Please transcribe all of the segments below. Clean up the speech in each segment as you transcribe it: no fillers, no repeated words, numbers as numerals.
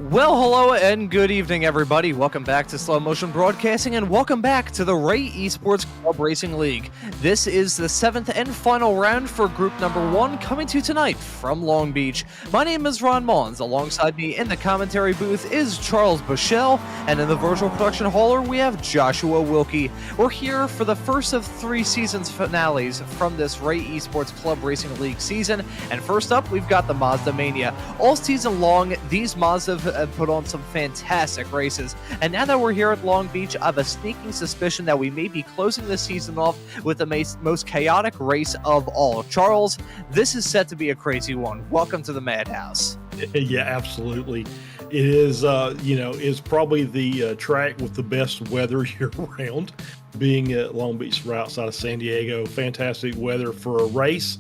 Well, hello and good evening, everybody. Welcome back to Slow Motion Broadcasting, and welcome back to the Ray Esports Club Racing League. This is the 7th and final round for Group Number 1, coming to you tonight from Long Beach. My name is Ron Maunz. Alongside me in the commentary booth is Charles Bushell, and in the virtual production hauler, we have Joshua Wilkie. We're here for the first of 3 seasons finales from this Ray Esports Club Racing League season, and first up, we've got the Mazda Mania. All season long, these Mazda have put on some fantastic races, and now that we're here at Long Beach, I have a sneaking suspicion that we may be closing the season off with the most chaotic race of all. Charles, this is set to be a crazy one. Welcome to the Madhouse. Yeah, absolutely. It is, is probably the track with the best weather year-round, being at Long Beach right outside of San Diego. Fantastic weather for a race.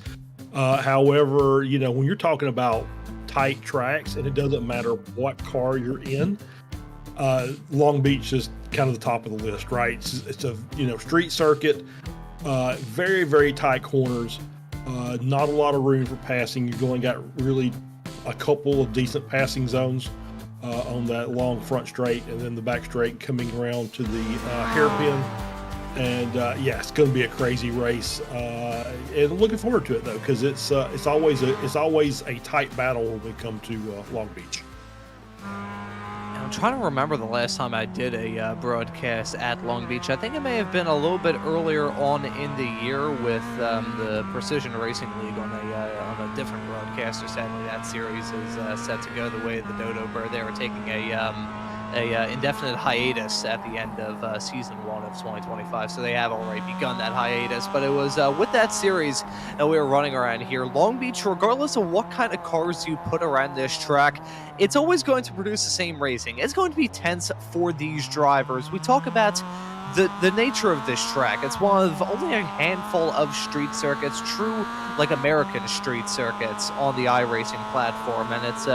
However, when you're talking about tight tracks, and it doesn't matter what car you're in, Long Beach is kind of the top of the list, right? It's a street circuit, very, very tight corners, not a lot of room for passing. You've only got really a couple of decent passing zones on that long front straight, and then the back straight coming around to the hairpin. And it's going to be a crazy race, and I'm looking forward to it though, because it's always a tight battle when we come to Long Beach. I'm trying to remember the last time I did a broadcast at Long Beach. I think it may have been a little bit earlier on in the year with the Precision Racing League on a different broadcaster. Sadly, that series is set to go the way of the Dodo Bird. They were taking a indefinite hiatus at the end of season 1 of 2025, so they have already begun that hiatus. But it was with that series that we were running around here. Long Beach, regardless of what kind of cars you put around this track, it's always going to produce the same racing. It's going to be tense for these drivers. We talk about the nature of this track. It's one of only a handful of street circuits, true like American street circuits on the iRacing platform, and it's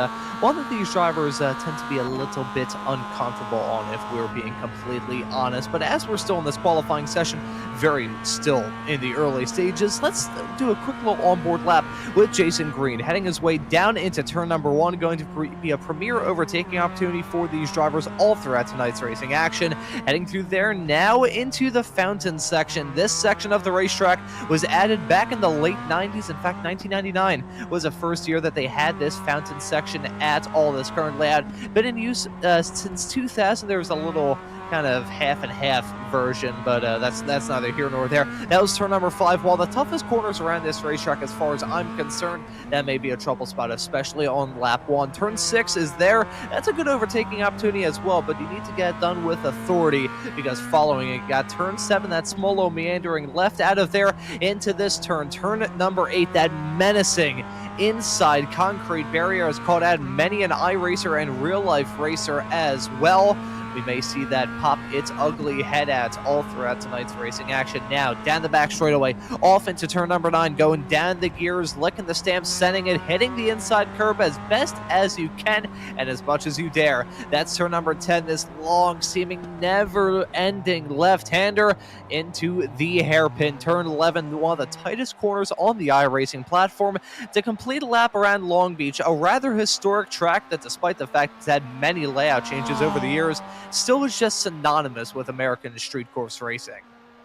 one that these drivers tend to be a little bit uncomfortable on, if we're being completely honest. But as we're still in this qualifying session, very still in the early stages, let's do a quick little onboard lap with Jason Green heading his way down into turn number 1, going to be a premier overtaking opportunity for these drivers all throughout tonight's racing action. Heading through there now into the fountain section. This section of the racetrack was added back in the late 90s. In fact, 1999 was the first year that they had this fountain section at all. This currently had been in use since 2000. There was a little kind of half and half version, but that's neither here nor there. That was turn number 5. While the toughest corners around this racetrack, as far as I'm concerned, that may be a trouble spot, especially on lap 1. Turn 6 is there. That's a good overtaking opportunity as well, but you need to get it done with authority, because following it, you got turn 7, that small low meandering left out of there into this turn. Turn number 8, that menacing inside concrete barrier has caught out many an iRacer and real-life racer as well. We may see that pop its ugly head at all throughout tonight's racing action. Now, down the back straightaway, off into turn number 9, going down the gears, licking the stamps, sending it, hitting the inside curb as best as you can and as much as you dare. That's turn number 10, this long, seeming never-ending left-hander into the hairpin. Turn 11, one of the tightest corners on the iRacing platform, to complete a lap around Long Beach, a rather historic track that, despite the fact it's had many layout changes over the years, still is just synonymous with American street course racing.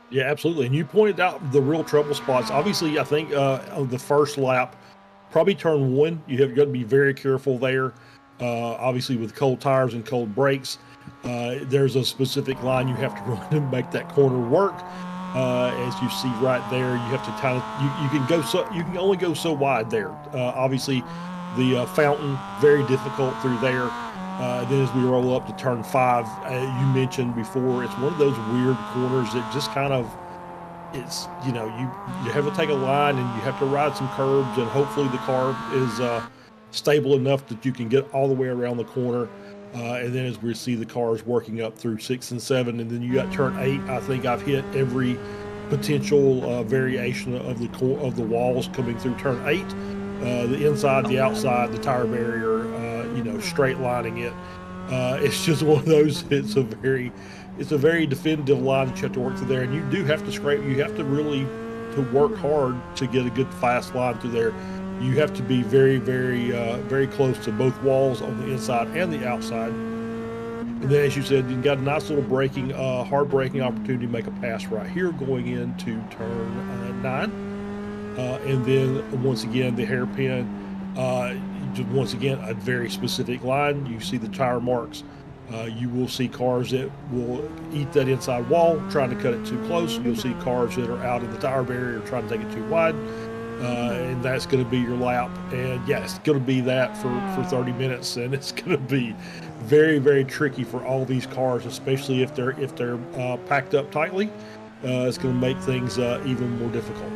Yeah, absolutely. And you pointed out the real trouble spots. Obviously, I think of the first lap, probably turn 1, you have got to be very careful there. Obviously, with cold tires and cold brakes, there's a specific line you have to run to make that corner work. As you see right there, you have to kind of you can only go so wide there. Obviously, the fountain, very difficult through there. Then as we roll up to turn 5, you mentioned before, it's one of those weird corners that just kind of, it's, you have to take a line and you have to ride some curbs, and hopefully the car is stable enough that you can get all the way around the corner. And then as we see the cars working up through 6 and 7, and then you got turn 8, I think I've hit every potential variation of the walls coming through turn 8. The inside, the outside, the tire barrier, straight lining it. It's just one of those, it's a very definitive line that you have to work through there, and you do have to scrape, you have to really to work hard to get a good fast line through there. You have to be very, very, very close to both walls on the inside and the outside. And then, as you said, you got a nice little braking, hard braking opportunity to make a pass right here going into turn 9. And then, once again, the hairpin, once again, a very specific line. You see the tire marks. You will see cars that will eat that inside wall, trying to cut it too close. You'll see cars that are out in the tire barrier trying to take it too wide. And that's going to be your lap. And yeah, it's going to be that for 30 minutes. And it's going to be very, very tricky for all these cars, especially if they're packed up tightly. It's going to make things even more difficult.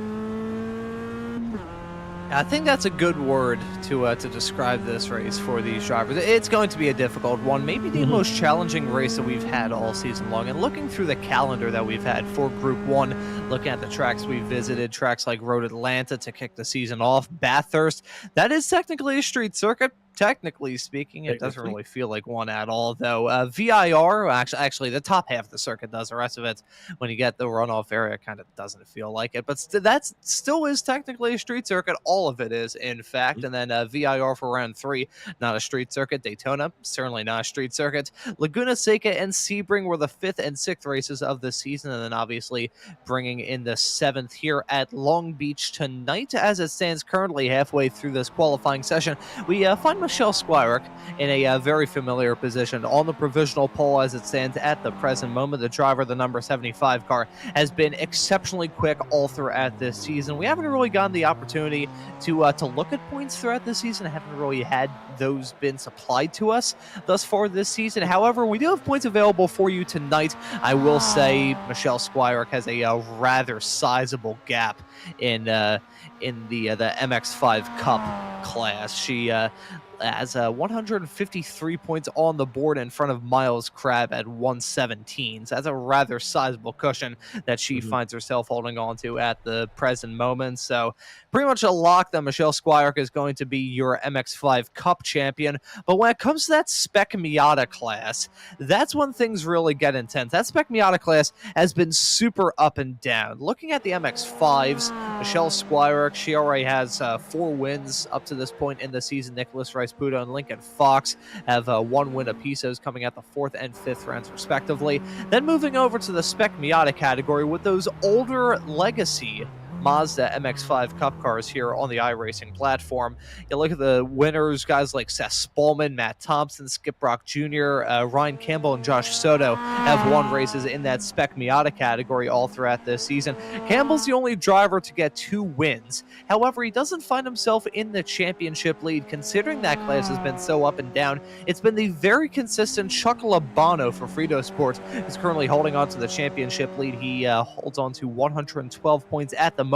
I think that's a good word to describe this race for these drivers. It's going to be a difficult one, maybe the most challenging race that we've had all season long. And looking through the calendar that we've had for Group 1, looking at the tracks we've visited, tracks like Road Atlanta to kick the season off, Bathurst, that is technically a street circuit. Technically speaking, it doesn't really feel like one at all, though. VIR, actually, the top half of the circuit does. The rest of it, when you get the runoff area, kind of doesn't feel like it. But that still is technically a street circuit. All of it is, in fact. And then VIR for round 3, not a street circuit. Daytona, certainly not a street circuit. Laguna Seca and Sebring were the 5th and 6th races of the season. And then, obviously, bringing in the 7th here at Long Beach tonight. As it stands currently halfway through this qualifying session, we find Michelle Squirek in a very familiar position on the provisional pole as it stands at the present moment. The driver, the number 75 car, has been exceptionally quick all throughout this season. We haven't really gotten the opportunity to look at points throughout this season. I haven't really had those been supplied to us thus far this season. However, we do have points available for you tonight. I will say Michelle Squirek has a rather sizable gap in the MX5 Cup class. She has 153 points on the board in front of Miles Crab at 117. So that's a rather sizable cushion that she finds herself holding on to at the present moment. So pretty much a lock that Michelle Squirek is going to be your MX5 Cup champion. But when it comes to that Spec Miata class, that's when things really get intense. That Spec Miata class has been super up and down. Looking at the MX5s, Michelle Squirek, she already has 4 wins up to this point in the season. Nicholas Rice-Puto and Lincoln Fox have 1 win apiece, those coming at the 4th and 5th rounds respectively. Then moving over to the Spec Miata category with those older legacy Mazda MX-5 Cup cars here on the iRacing platform. You look at the winners, guys like Seth Spallman, Matt Thompson, Skip Brock Jr., Ryan Campbell, and Josh Soto have won races in that Spec Miata category all throughout this season. Campbell's the only driver to get 2 wins. However, he doesn't find himself in the championship lead. Considering that class has been so up and down, it's been the very consistent Chuck Labano for Frito Sports, who's currently holding on to the championship lead. He holds on to 112 points at the moment.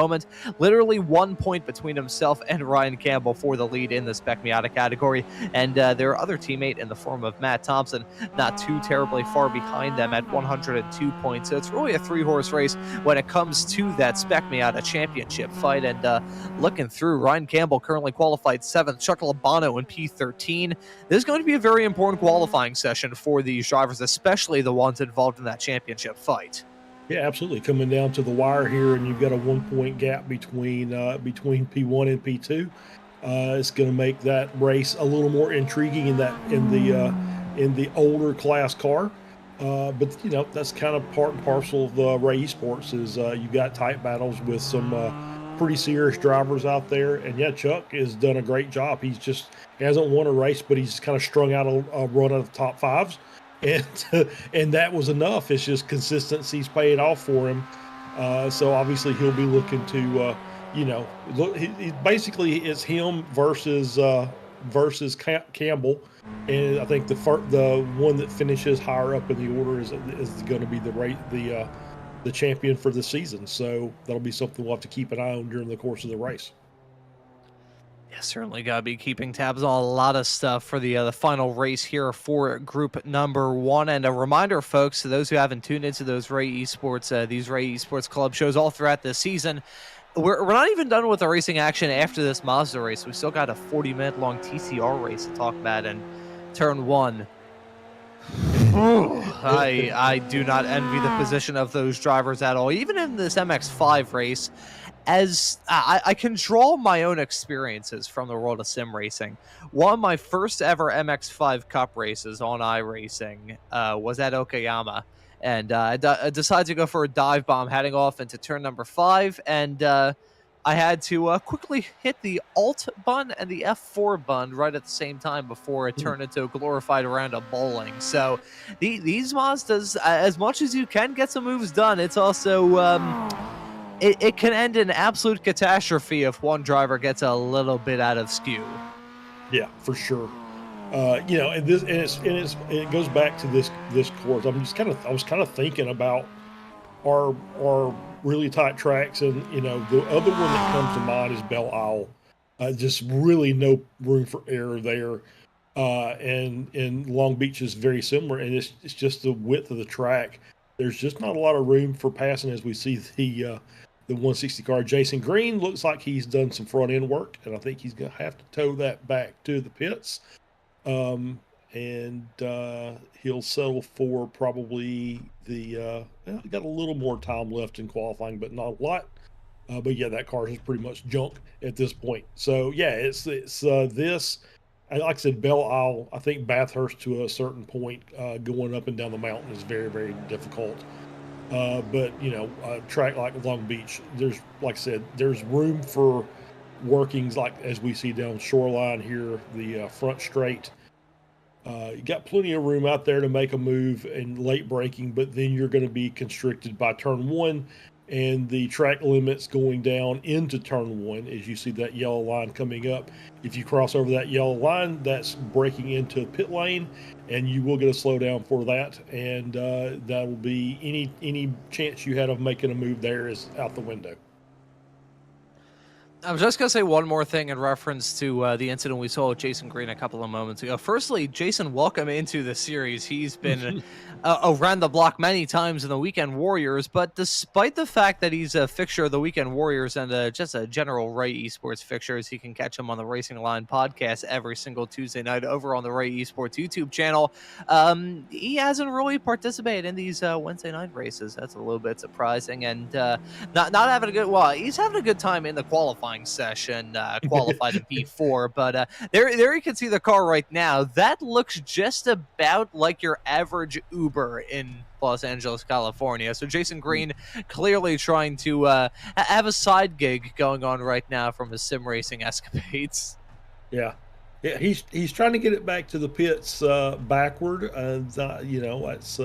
Literally 1 point between himself and Ryan Campbell for the lead in the Spec Miata category. And their other teammate in the form of Matt Thompson, not too terribly far behind them at 102 points. So it's really a 3-horse race when it comes to that Spec Miata championship fight. And looking through, Ryan Campbell currently qualified 7th, Chuck Labano in P13. This is going to be a very important qualifying session for these drivers, especially the ones involved in that championship fight. Yeah, absolutely. Coming down to the wire here, and you've got a 1-point gap between P1 and P2. It's going to make that race a little more intriguing in the older class car. But you know, that's kind of part and parcel of Ray Esports. Is you've got tight battles with some pretty serious drivers out there, and yeah, Chuck has done a great job. He hasn't won a race, but he's kind of strung out a run of the top 5s. And that was enough. It's just consistency's paid off for him. So obviously he'll be looking to, basically it's him versus Campbell, and I think the one that finishes higher up in the order is going to be the champion for the season. So that'll be something we'll have to keep an eye on during the course of the race. Yeah, certainly got to be keeping tabs on a lot of stuff for the final race here for group number 1. And a reminder, folks, to those who haven't tuned into those Ray Esports, these Ray Esports Club shows all throughout the season, we're not even done with the racing action after this Mazda race. We still got a 40-minute long TCR race to talk about in turn 1. I do not envy the position of those drivers at all. Even in this MX5 race, as I can draw my own experiences from the world of sim racing. One of my first ever MX5 Cup races on iRacing was at Okayama. And I decided to go for a dive bomb heading off into turn number 5. And I had to quickly hit the Alt button and the F4 button right at the same time before it turned into a glorified round of bowling. So these Mazdas, as much as you can get some moves done, it's also... It can end in absolute catastrophe if one driver gets a little bit out of skew. Yeah, for sure. And it goes back to this course. I was kind of thinking about our really tight tracks, and the other one that comes to mind is Belle Isle. Just really no room for error there. And Long Beach is very similar, and it's just the width of the track. There's just not a lot of room for passing as we see the 160 car. Jason Green looks like he's done some front end work, and I think he's going to have to tow that back to the pits. And he'll settle for probably he got a little more time left in qualifying, but not a lot. But yeah, that car is pretty much junk at this point. So yeah, it's this. Like I said, Belle Isle, I think Bathurst to a certain point, going up and down the mountain is very, very difficult. But a track like Long Beach, like I said, there's room for workings like as we see down Shoreline here, the front straight. You got plenty of room out there to make a move and late braking, but then you're going to be constricted by turn 1 and the track limits going down into turn 1 as you see that yellow line coming up. If you cross over that yellow line, that's breaking into pit lane, and you will get a slowdown for that, and that will be any chance you had of making a move there is out the window. I was just going to say one more thing in reference to the incident we saw with Jason Green a couple of moments ago. Firstly, Jason, welcome into the series. He's been around the block many times in the Weekend Warriors, but despite the fact that he's a fixture of the Weekend Warriors and just a general Ray Esports fixtures, you can catch him on the Racing Line podcast every single Tuesday night over on the Ray Esports YouTube channel. He hasn't really participated in these Wednesday night races. That's a little bit surprising, and not having a good... Well, he's having a good time in the qualifying session, qualified in P4, but there you can see the car right now. That looks just about like your average Uber in Los Angeles, California. So Jason Green clearly trying to have a side gig going on right now from his sim racing escapades. Yeah, he's trying to get it back to the pits backward, and that's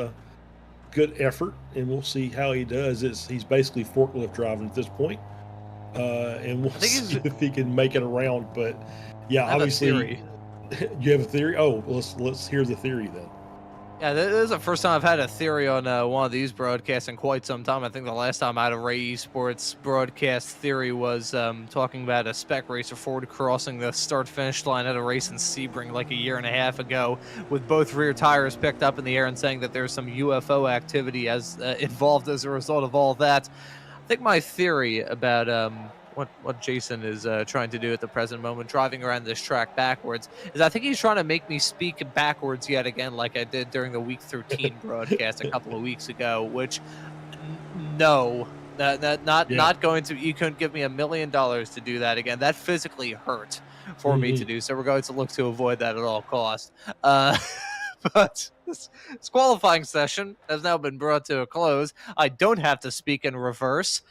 good effort, and we'll see how he does. He's basically forklift driving at this point. And we'll see if he can make it around. But yeah, obviously, you have a theory. Oh, let's hear the theory then. Yeah, this is the first time I've had a theory on one of these broadcasts in quite some time. I think the last time I had a Ray Esports broadcast theory was talking about a spec racer Ford crossing the start-finish line at a race in Sebring like a year and a half ago with both rear tires picked up in the air and saying that there's some UFO activity involved as a result of all that. I think my theory about what Jason is trying to do at the present moment, driving around this track backwards, is I think he's trying to make me speak backwards yet again, like I did during the Week 13 broadcast a couple of weeks ago. Which, no, not going to. You couldn't give me $1 million to do that again. That physically hurt for me to do. So we're going to look to avoid that at all costs. But this qualifying session has now been brought to a close. I don't have to speak in reverse,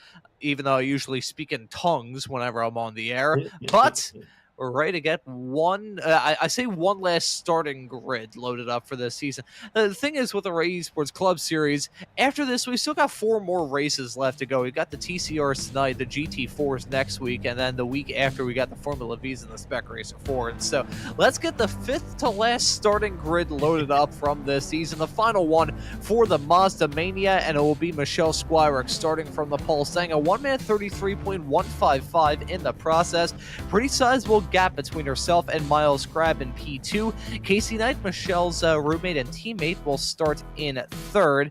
even though I usually speak in tongues whenever I'm on the air. But we're ready to get one last starting grid loaded up for this season. The thing is with the Ray Esports Club Series, after this, we still got 4 more races left to go. We've got the TCRs tonight, the GT4s next week, and then the week after we got the Formula Vs and the Spec Racer Fords. So let's get the 5th to last starting grid loaded up from this season. The final one for the Mazda Mania, and it will be Michelle Squirick starting from the pole, saying a 1-minute 33.155 in the process. Pretty sizable gap between herself and Miles Crab in P2. Casey Knight, Michelle's roommate and teammate, will start in 3rd.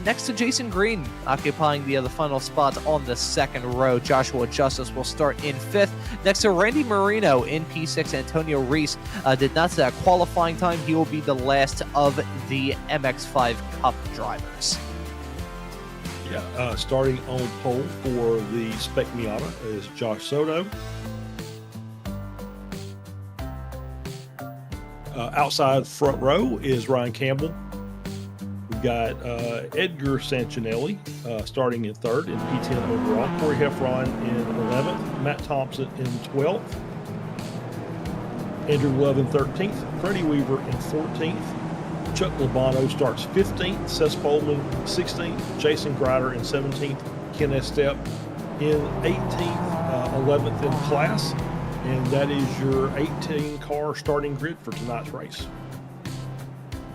Next to Jason Green, occupying the final spot on the 2nd row. Joshua Justice will start in 5th. Next to Randy Marino in P6. Antonio Reese did not set a qualifying time. He will be the last of the MX5 Cup drivers. Yeah, starting on pole for the Spec Miata is Josh Soto. Outside front row is Ryan Campbell. We've got Edgar Sancinelli starting in third in P10 overall. Corey Heffron in 11th. Matt Thompson in 12th. Andrew Love in 13th. Freddie Weaver in 14th. Chuck Labano starts 15th. Seth Spolman 16th. Jason Grider in 17th. Ken Estep in 18th, 11th in class. And that is your 18-car starting grid for tonight's race.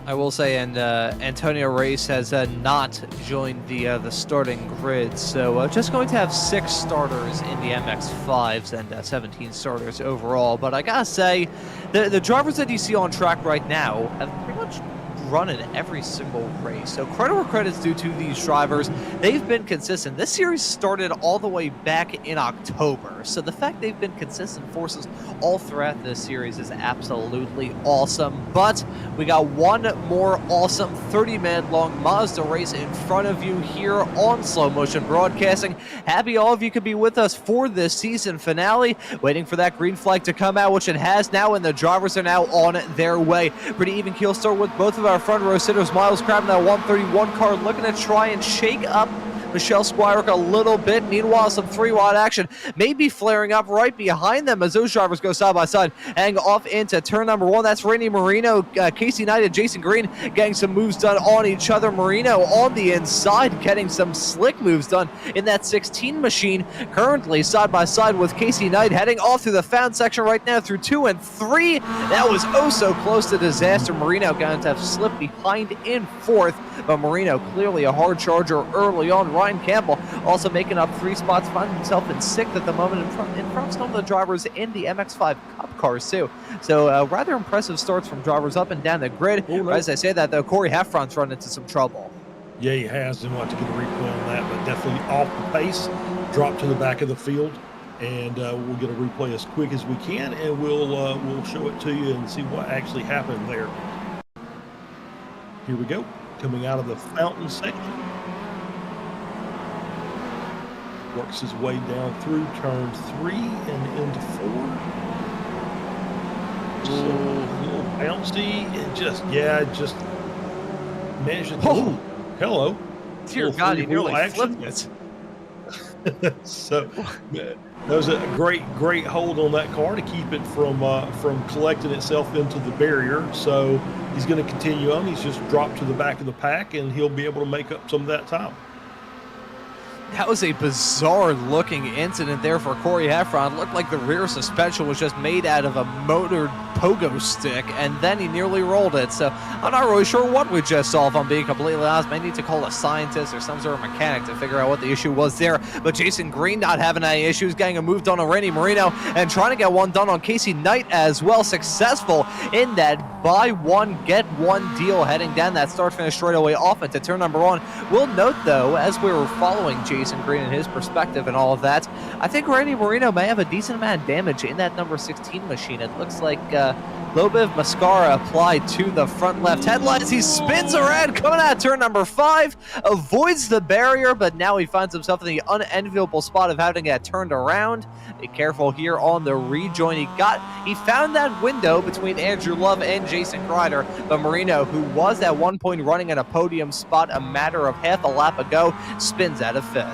I will say, and Antonio Reyes has not joined the starting grid, so just going to have 6 starters in the MX-5s and 17 starters overall. But I gotta say, the drivers that you see on track right now have pretty much run in every single race. So credit where credit's due to these drivers. They've been consistent. This series started all the way back in October. So the fact they've been consistent forces all throughout this series is absolutely awesome. But we got one more awesome 30-minute long Mazda race in front of you here on Slow Motion Broadcasting. Happy all of you could be with us for this season finale. Waiting for that green flag to come out, which it has now, and the drivers are now on their way. Pretty even keel start with both of our front row sitters. Miles Crabbe in that 131 car looking to try and shake up Michelle Squires a little bit. Meanwhile, some 3-wide action may be flaring up right behind them as those drivers go side by side, heading off into turn number 1. That's Randy Marino, Casey Knight, and Jason Green getting some moves done on each other. Marino on the inside getting some slick moves done in that 16 machine. Currently side by side with Casey Knight, heading off through the found section right now through 2 and 3. That was oh so close to disaster. Marino going to have slipped behind in 4th, but Marino clearly a hard charger early on. Ryan Campbell also making up 3 spots, finding himself in 6th at the moment in front of some of the drivers in the MX-5 Cup cars too. So rather impressive starts from drivers up and down the grid. As I say that though, Corey Heffron's run into some trouble. Yeah, he has, and we'll have to get a replay on that, but definitely off the pace, dropped to the back of the field, and we'll get a replay as quick as we can, and we'll show it to you and see what actually happened there. Here we go, coming out of the fountain section. Works his way down through turn 3 and into 4. So a little bouncy and just managed to. Oh, hello! Dear God, he nearly flipped it. So that was a great hold on that car to keep it from collecting itself into the barrier. So he's going to continue on. He's just dropped to the back of the pack, and he'll be able to make up some of that time. That was a bizarre-looking incident there for Corey Heffron. It looked like the rear suspension was just made out of a motored pogo stick, and then he nearly rolled it. So I'm not really sure what we just saw, if I'm being completely honest. May need to call a scientist or some sort of mechanic to figure out what the issue was there. But Jason Green not having any issues, getting a move done on Randy Marino, and trying to get one done on Casey Knight as well. Successful in that buy one, get one deal, heading down that start-finish straightaway off into turn number 1. We'll note, though, as we were following Jason Green and his perspective and all of that, I think Randy Marino may have a decent amount of damage in that number 16 machine. It looks like a little bit of mascara applied to the front left headlights. He spins around, coming out turn number 5, avoids the barrier, but now he finds himself in the unenviable spot of having to get turned around. Be careful here on the rejoin. He found that window between Andrew Love and Jason Grider, but Marino, who was at one point running at a podium spot a matter of half a lap ago, spins out of 5th.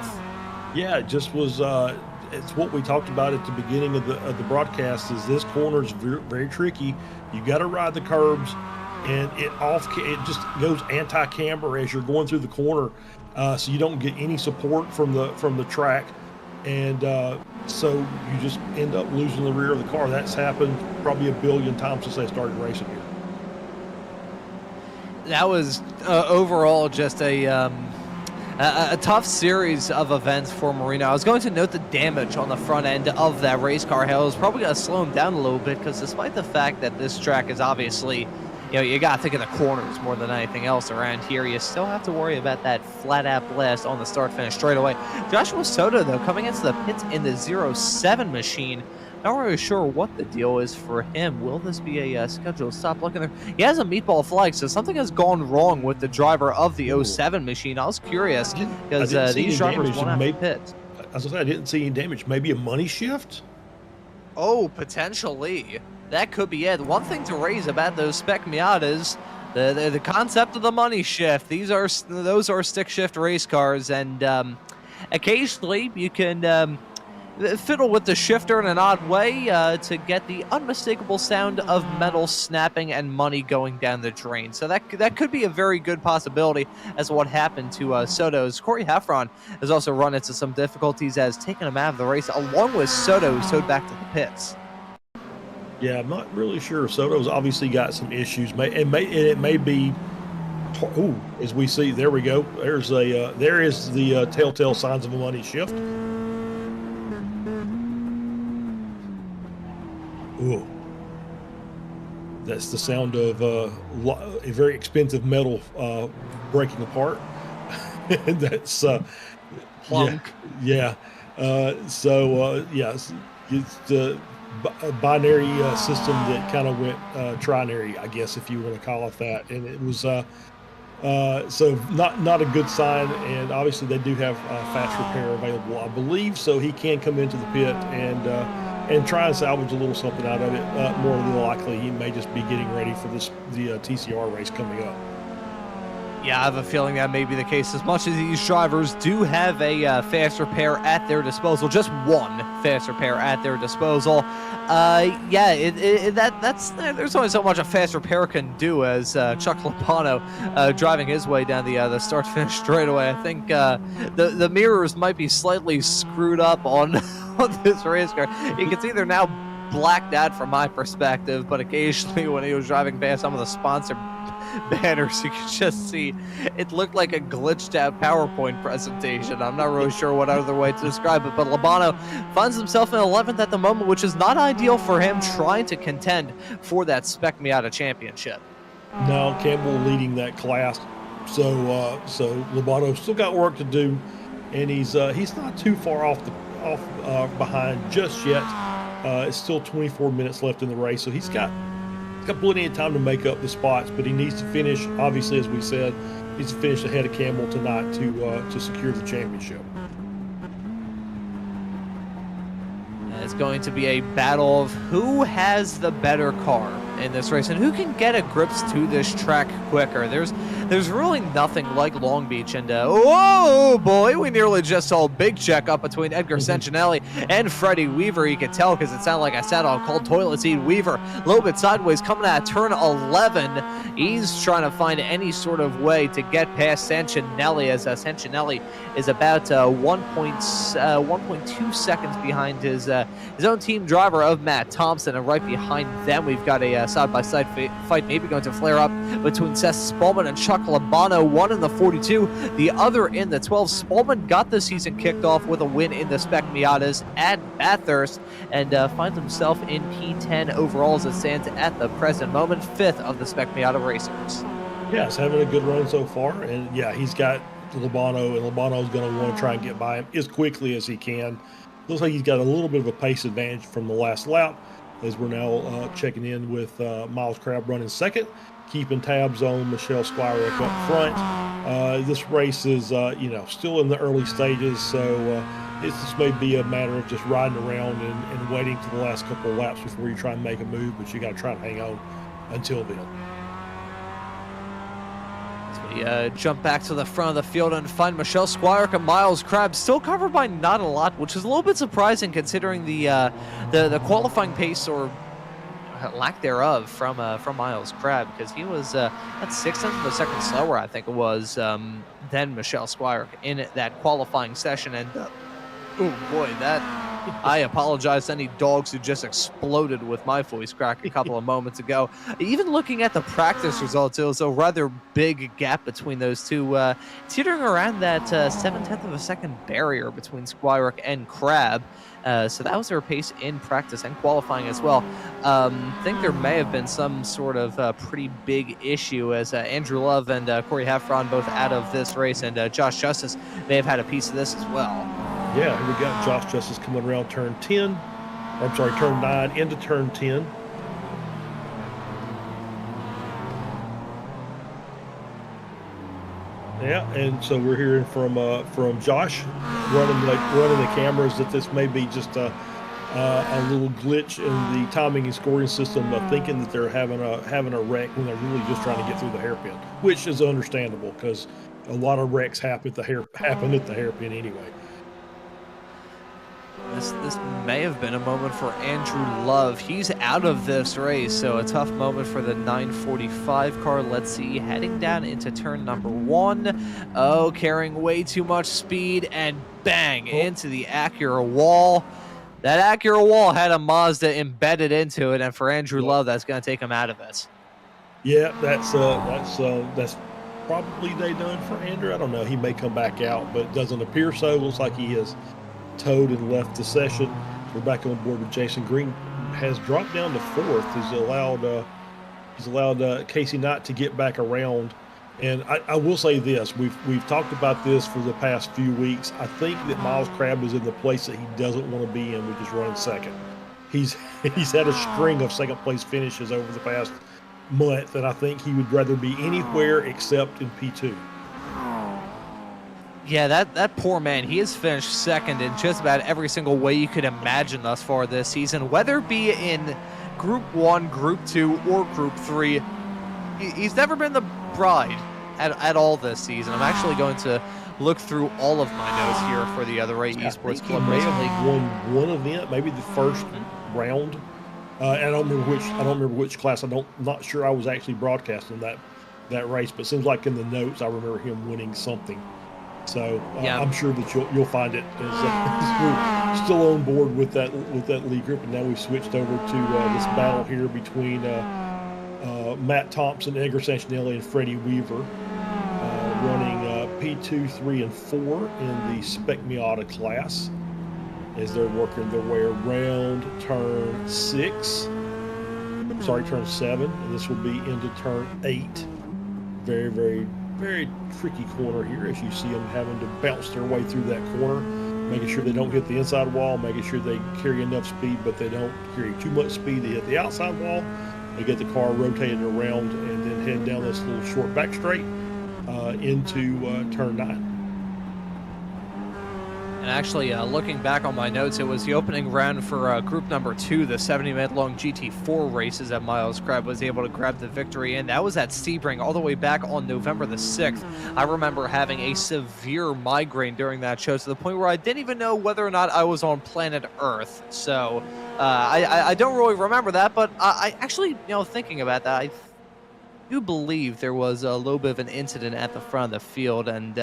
Yeah, it just was. It's what we talked about at the beginning of the broadcast. Is this corner is very, very tricky. You got to ride the curbs, and it just goes anti-camber as you're going through the corner, so you don't get any support from the track, and so you just end up losing the rear of the car. That's happened probably a billion times since they started racing here. That was overall just a tough series of events for Marino. I was going to note the damage on the front end of that race car. Hell, it's probably going to slow him down a little bit, because despite the fact that this track is obviously, you got to think of the corners more than anything else around here, you still have to worry about that flat-out blast on the start-finish straightaway. Joshua Soto, though, coming into the pits in the 07 machine, Not really sure what the deal is for him. Will this be a scheduled stop? Looking there, he has a meatball flag, so something has gone wrong with the driver of the Ooh. 07 machine. I was curious I because didn't see these any drivers damage. won't have to pit. As I said, I didn't see any damage. Maybe a money shift? Oh, potentially. That could be it. One thing to raise about those spec Miatas, the concept of the money shift. Those are stick shift race cars, and occasionally you can fiddle with the shifter in an odd way to get the unmistakable sound of metal snapping and money going down the drain. So that could be a very good possibility as what happened to Soto's. Corey Heffron has also run into some difficulties as taking him out of the race, along with Soto, who's towed back to the pits. Yeah, I'm not really sure. Soto's obviously got some issues. It may be. Ooh, as we see, there we go. There is the telltale signs of a money shift. Ooh, that's the sound of a very expensive metal breaking apart. That's Plunk. Yeah. Yes, it's the binary system that kind of went trinary, I guess, if you want to call it that. And it was so not a good sign. And obviously they do have fast repair available, I believe, so he can come into the pit and try and salvage a little something out of it. More than likely, he may just be getting ready for the TCR race coming up. Yeah, I have a feeling that may be the case. As much as these drivers do have a fast repair at their disposal, just one fast repair at their disposal. There's only so much a fast repair can do. As Chuck Lopano driving his way down the start-finish straightaway, I think the mirrors might be slightly screwed up on on this race car. You can see they're now blacked out from my perspective, but occasionally when he was driving past some of the sponsor banners, you could just see it looked like a glitched out PowerPoint presentation. I'm not really sure what other way to describe it, but Lobano finds himself in 11th at the moment, which is not ideal for him trying to contend for that Spec Miata championship. Now Campbell leading that class, so Lobano still got work to do, and he's not too far off behind just yet. It's still 24 minutes left in the race, so he's got plenty of time to make up the spots, but he needs to finish, obviously, as we said, he needs to finish ahead of Campbell tonight to secure the championship. It's going to be a battle of who has the better car in this race and who can get a grips to this track quicker. There's really nothing like Long Beach, and oh boy, we nearly just saw a big check up between Edgar Sancinelli and Freddie Weaver. You could tell because it sounded like I sat on cold toilet seat. Weaver a little bit sideways coming out of turn 11. He's trying to find any sort of way to get past Sancinelli, as Sancinelli is about 1.2 seconds behind his own team driver of Matt Thompson, and right behind them we've got a side-by-side fight maybe going to flare up between Seth Spallman and Chuck Lobano, one in the 42, the other in the 12. Spallman got the season kicked off with a win in the Spec Miatas at Bathurst and finds himself in P10 overall as it stands at the present moment, 5th of the Spec Miata racers. Yeah, he's having a good run so far, and yeah, he's got Lobano, and Lobano's going to want to try and get by him as quickly as he can. Looks like he's got a little bit of a pace advantage from the last lap, as we're now checking in with Miles Crabb running second, keeping tabs on Michelle Squirick up front. This race is, still in the early stages, so this may be a matter of just riding around and waiting for the last couple of laps before you try and make a move, but you got to try and hang on until then. We jump back to the front of the field and find Michelle Squirick and Miles Crabb still covered by not a lot, which is a little bit surprising considering the qualifying pace or lack thereof from Miles Crabb, because he was at 6th of a second slower, I think it was, than Michelle Squirick in that qualifying session. And oh boy, that I apologize to any dogs who just exploded with my voice crack a couple of moments ago. Even looking at the practice results, it was a rather big gap between those two, teetering around that 7/10 of a second barrier between Squirick and Crabb. So that was their pace in practice and qualifying as well. I think there may have been some sort of pretty big issue as Andrew Love and Corey Heffron both out of this race, and Josh Justice may have had a piece of this as well. Yeah, we got Josh Justice coming around turn 10. or I'm sorry, turn 9 into turn 10. Yeah, and so we're hearing from Josh running the cameras that this may be just a little glitch in the timing and scoring system, thinking that they're having a wreck when they're really just trying to get through the hairpin, which is understandable because a lot of wrecks happen at the hairpin anyway. This may have been a moment for Andrew Love. He's out of this race, so a tough moment for the 945 car. Let's see, heading down into turn number 1. Oh, carrying way too much speed, and bang, into the Acura wall. That Acura wall had a Mazda embedded into it, and for Andrew Love, that's going to take him out of it. Yeah, that's probably they done for Andrew. I don't know. He may come back out, but it doesn't appear so. Looks like he has towed and left the session. We're back on board with Jason Green. Has dropped down to 4th. He's allowed Casey Knight to get back around. And I will say this: we've talked about this for the past few weeks. I think that Miles Crabb is in the place that he doesn't want to be in, which is running second. He's had a string of second place finishes over the past month, and I think he would rather be anywhere except in P2. Yeah, that poor man, he has finished second in just about every single way you could imagine thus far this season, whether it be in Group 1, Group 2, or Group 3. He's never been the bride at all this season. I'm actually going to look through all of my notes here for the other Esports Club. He may have won one event, maybe the first round. I don't remember which class. I'm not sure I was actually broadcasting that race, but it seems like in the notes I remember him winning something. So yeah. I'm sure that you'll find it as we're still on board with that lead group, and now we've switched over to this battle here between Matt Thompson, Edgar Santinelli, and Freddie Weaver, running P2, 3, and 4 in the Spec Miata class as they're working their way around turn 7, and this will be into turn 8. Very, very, very tricky corner here as you see them having to bounce their way through that corner, making sure they don't hit the inside wall, making sure they carry enough speed but they don't carry too much speed to hit the outside wall. They get the car rotated around and then head down this little short back straight into turn 9. And actually, looking back on my notes, it was the opening round for group number 2, the 70-minute long GT4 races that Miles Crabb was able to grab the victory in. That was at Sebring all the way back on November the 6th. I remember having a severe migraine during that show to the point where I didn't even know whether or not I was on planet Earth. So I don't really remember that, but I actually, thinking about that, I do believe there was a little bit of an incident at the front of the field, and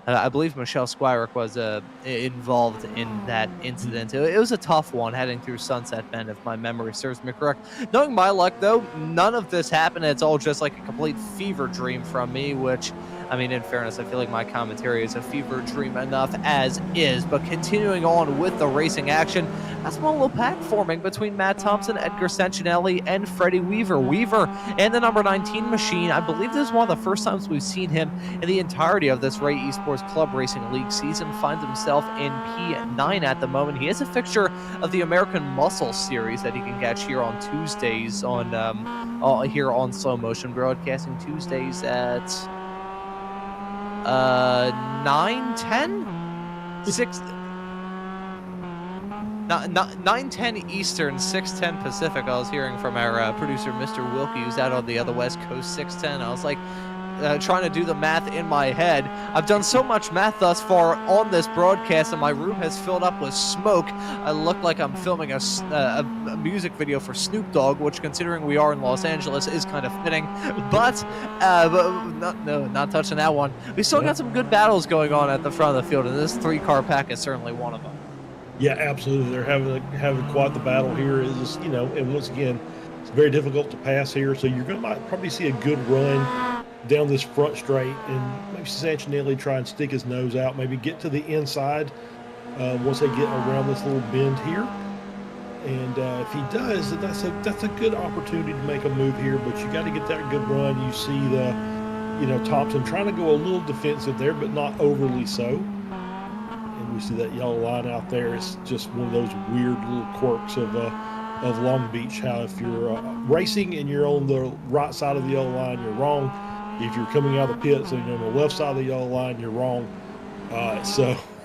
I believe Michelle Squirick was involved in that incident. It was a tough one heading through Sunset Bend, if my memory serves me correct. Knowing my luck, though, none of this happened. It's all just like a complete fever dream from me, which, I mean, in fairness, I feel like my commentary is a fever dream enough as is. But continuing on with the racing action, a small little pack forming between Matt Thompson, Edgar Santinelli, and Freddie Weaver. Weaver and the number 19 machine. I believe this is one of the first times we've seen him in the entirety of this Ray Esports Club Racing League season. Finds himself in P9 at the moment. He is a fixture of the American Muscle Series that he can catch here on Tuesdays here on Slow Motion Broadcasting Tuesdays at 9:10, 9:10 Eastern, 6:10 Pacific. I was hearing from our producer, Mr. Wilkie, who's out on the other West Coast, 6:10. I was like, trying to do the math in my head. I've done so much math thus far on this broadcast, and my room has filled up with smoke. I look like I'm filming a music video for Snoop Dogg, which, considering we are in Los Angeles, is kind of fitting. But not touching that one. We still got some good battles going on at the front of the field, and this 3-car pack is certainly one of them. Yeah, absolutely. They're having quite the battle here. Is and once again, it's very difficult to pass here. So you're going to probably see a good run down this front straight, and maybe Santinelli try and stick his nose out, maybe get to the inside once they get around this little bend here. And if he does, that's a good opportunity to make a move here. But you got to get that good run. You see Thompson trying to go a little defensive there, but not overly so. And We see that yellow line out there. It's just one of those weird little quirks of Long Beach. How if you're racing and you're on the right side of the yellow line, you're wrong. If you're coming out of the pits and you're on the left side of the yellow line, you're wrong.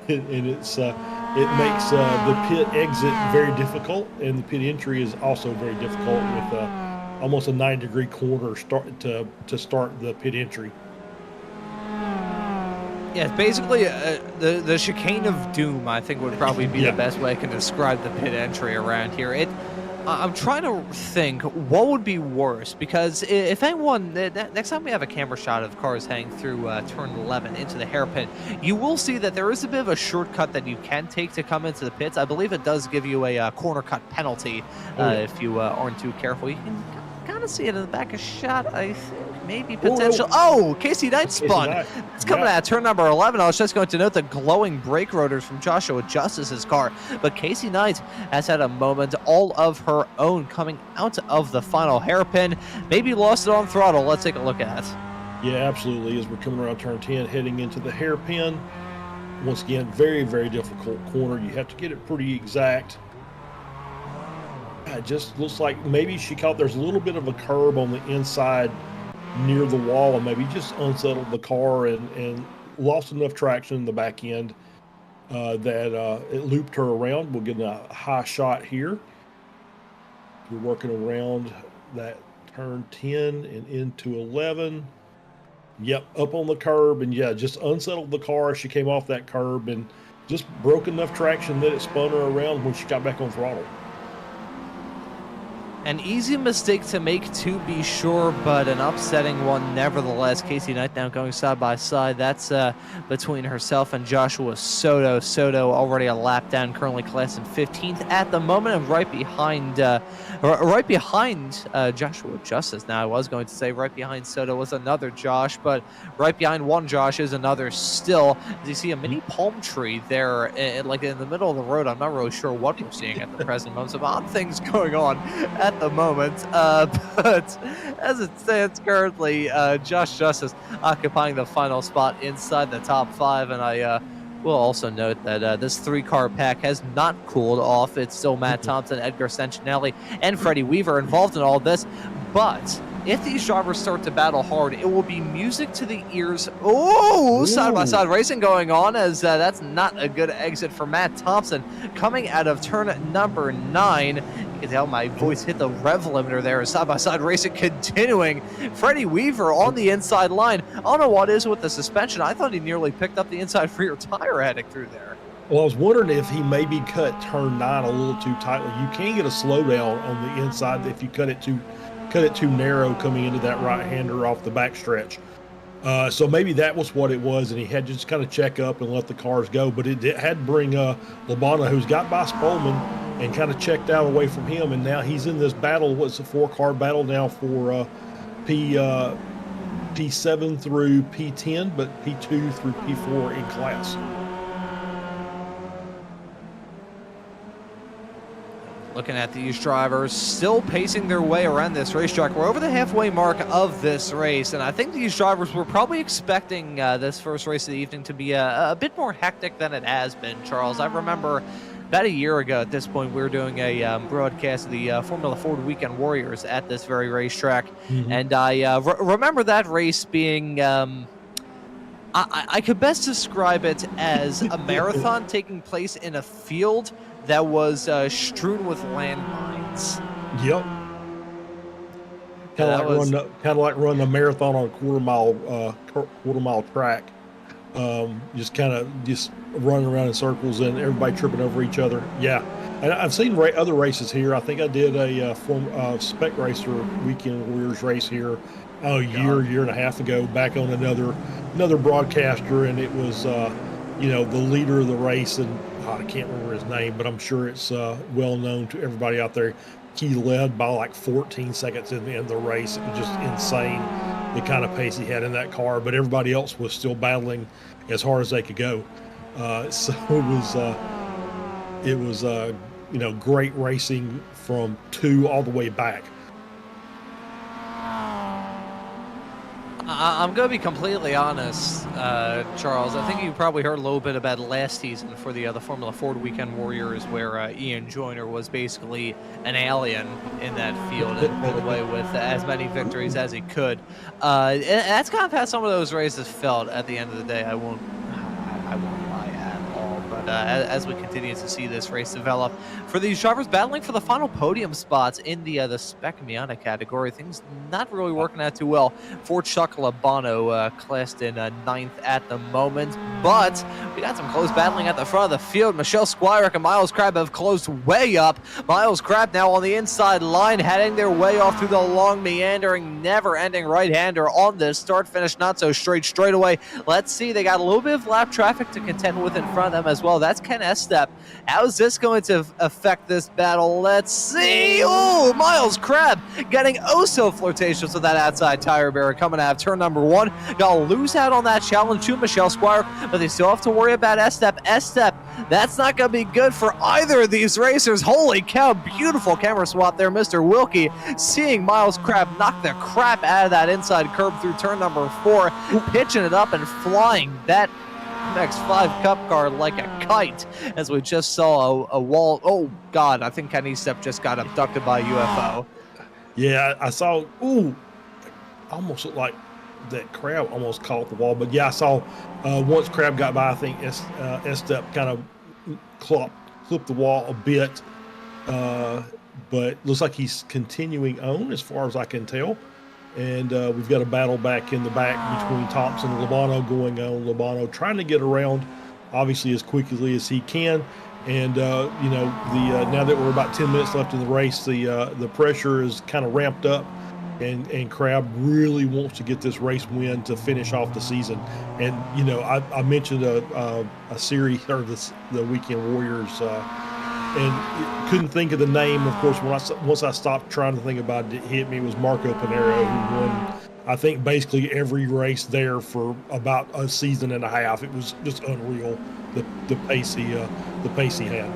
It makes the pit exit very difficult, and the pit entry is also very difficult with almost a 9-degree corner to start the pit entry. Yeah, basically the chicane of doom, I think, would probably be the best way I can describe the pit entry around here. I'm trying to think what would be worse, because if anyone, next time we have a camera shot of cars heading through turn 11 into the hairpin, you will see that there is a bit of a shortcut that you can take to come into the pits. I believe it does give you a corner cut penalty if you aren't too careful. You can kind of see it in the back of shot, I think. Maybe potential. Oh, Casey Knight spun. It's coming out of turn number 11. I was just going to note the glowing brake rotors from Joshua Justice's car. But Casey Knight has had a moment all of her own coming out of the final hairpin. Maybe lost it on throttle. Let's take a look at it. Yeah, absolutely. As we're coming around turn 10, heading into the hairpin. Once again, very, very difficult corner. You have to get it pretty exact. It just looks like maybe she caught there's a little bit of a curb on the inside near the wall, and maybe just unsettled the car and lost enough traction in the back end that it looped her around. We'll get a high shot here. We're working around that turn 10 and into 11. Yep, up on the curb, and yeah, just unsettled the car. She came off that curb and just broke enough traction that it spun her around when she got back on throttle. An easy mistake to make, to be sure, but an upsetting one nevertheless. Casey Knight now going side by side. That's between herself and Joshua Soto. Soto already a lap down, currently classing 15th at the moment, and right behind Joshua Justice. Now, I was going to say right behind Soto was another Josh, but right behind one Josh is another still. As you see a mini palm tree there, like in the middle of the road. I'm not really sure what we're seeing at the present moment. Some odd things going on at the moment, but as it stands currently, Josh Justice occupying the final spot inside the top 5, and I will also note that this 3-car pack has not cooled off. It's still Matt Thompson, Edgar Sentinelli, and Freddie Weaver involved in all this, but if these drivers start to battle hard, it will be music to the ears. Oh, side-by-side racing going on, as that's not a good exit for Matt Thompson coming out of turn number 9. You can tell my voice hit the rev limiter there. Side-by-side racing continuing. Freddie Weaver on the inside line. I don't know what is with the suspension. I thought he nearly picked up the inside rear tire heading through there. Well, I was wondering if he maybe cut turn 9 a little too tightly. You can get a slowdown on the inside if you cut it too narrow coming into that right-hander off the backstretch. So maybe that was what it was, and he had to just kind of check up and let the cars go. But it had to bring Labana, who's got by Spolman, and kind of checked out away from him. And now he's in this battle. What's a 4-car battle now for P7 through P10, but P2 through P4 in class. Looking at these drivers still pacing their way around this racetrack. We're over the halfway mark of this race, and I think these drivers were probably expecting this first race of the evening to be a bit more hectic than it has been, Charles. I remember about a year ago at this point, we were doing a broadcast of the Formula Ford Weekend Warriors at this very racetrack, and I remember that race being... I could best describe it as a marathon taking place in a field that was strewn with landmines. Yep. Kind of like running a marathon on a quarter mile track. Just running around in circles and everybody tripping over each other. Yeah, and I've seen other races here. I think I did a Spec Racer Weekend Warriors race here a year and a half ago, back on another broadcaster, and it was the leader of the race, and I can't remember his name, but I'm sure it's well known to everybody out there. He led by like 14 seconds in the end of the race. It was just insane, the kind of pace he had in that car, but everybody else was still battling as hard as they could go. So it was great racing from 2 all the way back. I'm going to be completely honest, Charles. I think you probably heard a little bit about last season for the Formula Ford Weekend Warriors, where Ian Joyner was basically an alien in that field and pulled away with as many victories as he could. And that's kind of how some of those races felt at the end of the day. I won't lie at all. But as we continue to see this race develop, for these drivers battling for the final podium spots in the Spec Miata category, things not really working out too well for Chuck Labano, classed in 9th at the moment. But we got some close battling at the front of the field. Michelle Squirick and Miles Crab have closed way up. Miles Crab now on the inside line, heading their way off through the long, meandering, never-ending right-hander on this start-finish not-so-straight straightaway. Let's see, they got a little bit of lap traffic to contend with in front of them as well. That's Ken Estep. How is this going to affect this battle? Let's see. Oh, Miles Crab getting oh so flirtatious with that outside tire barrier coming out of turn number 1. Gonna lose out on that challenge to Michelle Squire, but they still have to worry about Estep. Estep, that's not gonna be good for either of these racers. Holy cow, beautiful camera swap there, Mr. Wilkie, seeing Miles Crab knock the crap out of that inside curb through turn number 4, pitching it up and flying that X5 Cup car like a kite, as we just saw a wall. Oh God, I think Kenny Step just got abducted by a UFO. Yeah, I saw. Ooh, almost looked like that Crab almost caught the wall. But yeah, I saw once Crab got by, I think S-Step kind of clipped the wall a bit. But looks like he's continuing on as far as I can tell. And we've got a battle back in the back between Thompson and Labano going on. Labano trying to get around, obviously, as quickly as he can. And, now that we're about 10 minutes left in the race, the pressure is kind of ramped up. And Crab really wants to get this race win to finish off the season. And, I mentioned a series, or the Weekend Warriors, and couldn't think of the name. Of course, once I stopped trying to think about it, it hit me. It was Marco Pinero, who won, I think, basically every race there for about a season and a half. It was just unreal, the pace he had.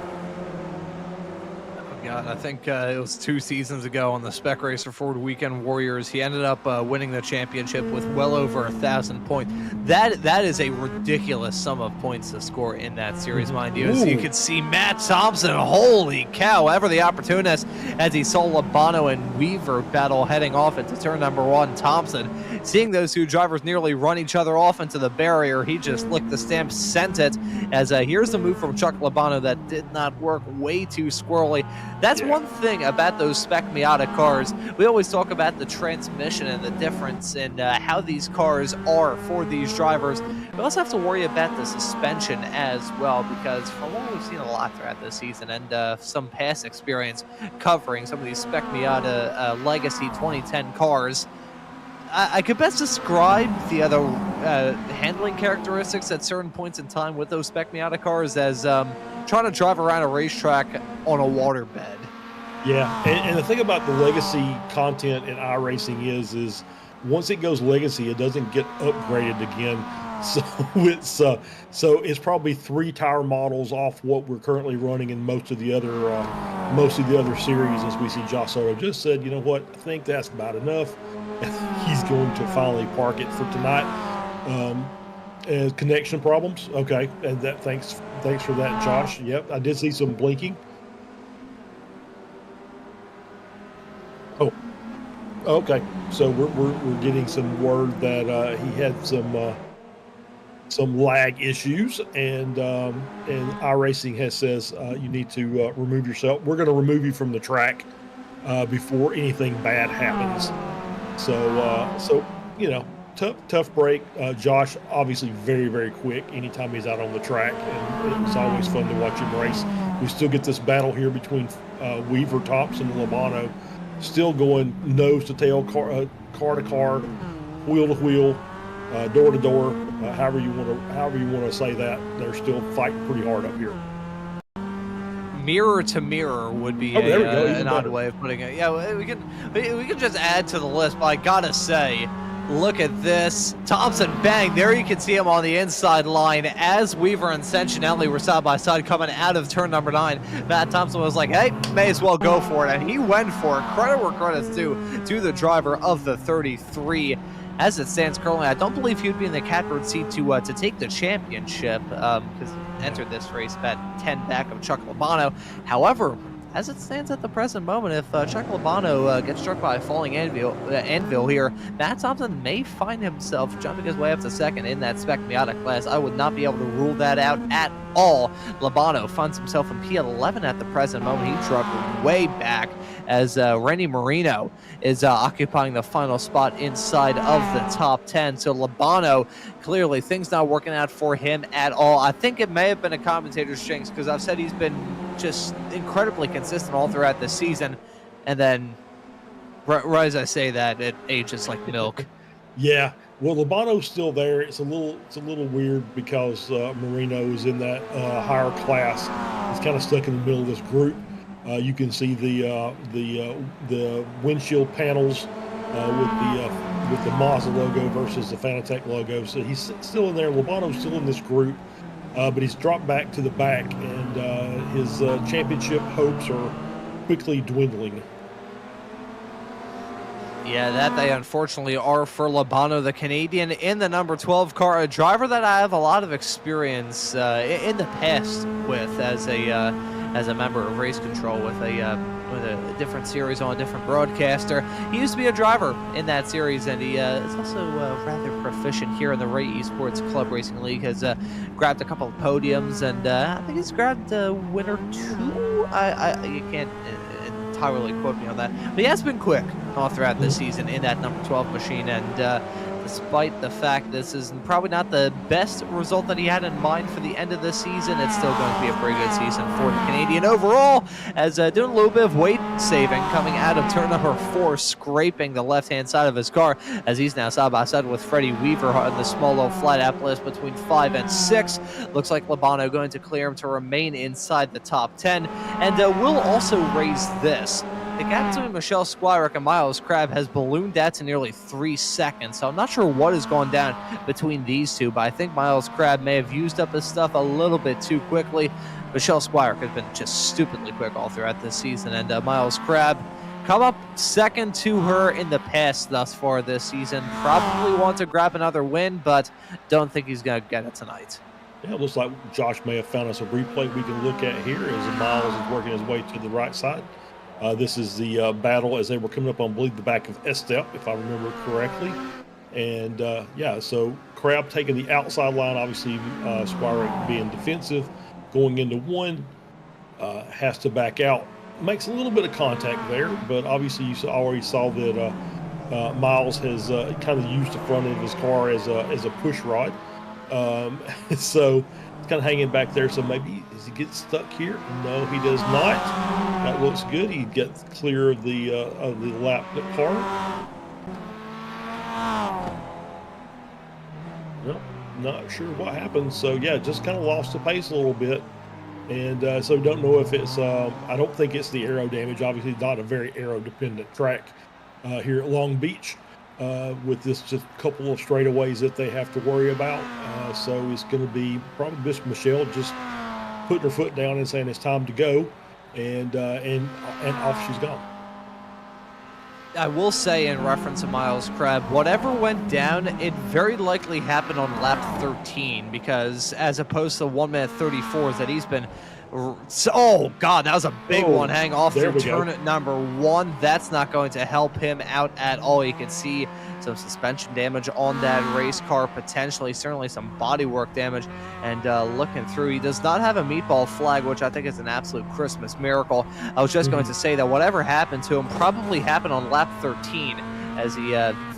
God, I think it was 2 seasons ago on the Spec Racer Ford Weekend Warriors. He ended up winning the championship with well over 1,000 points. That is a ridiculous sum of points to score in that series, mind you. As you can see, Matt Thompson, holy cow, ever the opportunist, as he saw Labano and Weaver battle heading off into turn number 1. Thompson, seeing those 2 drivers nearly run each other off into the barrier, he just licked the stamp, sent it, as here's the move from Chuck Labano that did not work, way too squirrely. That's one thing about those Spec Miata cars. We always talk about the transmission and the difference in how these cars are for these drivers. We also have to worry about the suspension as well, because from what we've seen a lot throughout this season and some past experience covering some of these Spec Miata Legacy 2010 cars, I could best describe the other handling characteristics at certain points in time with those Spec Miata cars as trying to drive around a racetrack on a waterbed. Yeah, and the thing about the legacy content in iRacing is once it goes legacy, it doesn't get upgraded again. So it's probably 3 tire models off what we're currently running in most of the other series. As we see, Josh Soto just said, you know what, I think that's about enough. He's going to finally park it for tonight. And connection problems. Okay, and that thanks for that, Josh. Yep, I did see some blinking. Oh, okay. So we're getting some word that he had some lag issues, and iRacing says you need to remove yourself. We're going to remove you from the track before anything bad happens. So tough break. Josh, obviously very, very quick anytime he's out on the track, and it's always fun to watch him race. We still get this battle here between Weaver, Thompson, and Labano, still going nose to tail, car to car, wheel to wheel, door to door, however you want to say that. They're still fighting pretty hard up here. Mirror to mirror would be an odd way of putting it. Yeah, we can just add to the list, but I gotta say, look at this. Thompson, bang, there you can see him on the inside line as Weaver and Sentinelli were side by side coming out of turn number 9. Matt Thompson was like, hey, may as well go for it, and he went for it. Credit where credit's due to the driver of the 33. as it stands currently, I don't believe he would be in the catbird seat to take the championship because he entered this race about 10 back of Chuck Labano. However, as it stands at the present moment, if Chuck Labano gets struck by a falling anvil here, Matt Thompson may find himself jumping his way up to second in that Spec Miata class. I would not be able to rule that out at all. Labano finds himself in P11 at the present moment. He dropped way back as Randy Marino is occupying the final spot inside of the top 10. So Labano, clearly things not working out for him at all. I think it may have been a commentator's jinx because I've said he's been just incredibly consistent all throughout the season, and then right as I say that, it ages like milk. Yeah, well, Labano's still there. It's a little weird because Marino is in that higher class. He's kind of stuck in the middle of this group. You can see the windshield panels with the Mazda logo versus the Fanatec logo. So he's still in there. Labano's still in this group. But he's dropped back to the back, and his championship hopes are quickly dwindling. Yeah, that they unfortunately are for Labano, the Canadian, in the number 12 car, a driver that I have a lot of experience in the past with as a member of Race Control with a different series on a different broadcaster. He used to be a driver in that series, and he is also rather proficient here in the Ray Esports Club Racing League. Has grabbed a couple of podiums, and I think he's grabbed a win or two. You can't entirely quote me on that, but he has been quick all throughout this season in that number 12 machine, and despite the fact this is probably not the best result that he had in mind for the end of the season, it's still going to be a pretty good season for the Canadian overall, as doing a little bit of weight saving coming out of turn number 4, scraping the left-hand side of his car, as he's now side by side with Freddie Weaver on the small little flat out list between 5 and 6. Looks like Labano going to clear him to remain inside the top 10, and we'll also raise this. The gap between Michelle Squirick and Miles Crabb has ballooned out to nearly 3 seconds, so I'm not sure what has gone down between these two, but I think Miles Crabb may have used up his stuff a little bit too quickly. Michelle Squirick has been just stupidly quick all throughout this season, and Miles Crabb come up second to her in the past thus far this season. Probably want to grab another win, but don't think he's going to get it tonight. Yeah, it looks like Josh may have found us a replay we can look at here as Miles is working his way to the right side. This is the battle as they were coming up on, I believe, the back of S-Step, if I remember correctly. And, yeah, so Crabb taking the outside line, obviously Squirick being defensive, going into one, has to back out. Makes a little bit of contact there, but obviously you already saw that Miles has kind of used the front end of his car as a push rod. So it's kind of hanging back there, so maybe does he get stuck here? No, he does not. That looks good. He gets clear of the lap car. No, not sure what happened. So yeah, just kind of lost the pace a little bit, and so don't know if it's. I don't think it's the aero damage. Obviously, not a very aero dependent track here at Long Beach. With this just couple of straightaways that they have to worry about. So it's going to be probably Miss Michelle just putting her foot down and saying it's time to go, and off she's gone. I will say in reference to Miles Crabb, whatever went down, it very likely happened on lap 13, because as opposed to 1 minute 34 that he's been. Oh, God, that was a big one. Hang off through turn at number 1. That's not going to help him out at all. You can see some suspension damage on that race car, potentially, certainly some bodywork damage. And looking through, he does not have a meatball flag, which I think is an absolute Christmas miracle. I was just going to say that whatever happened to him probably happened on lap 13, as he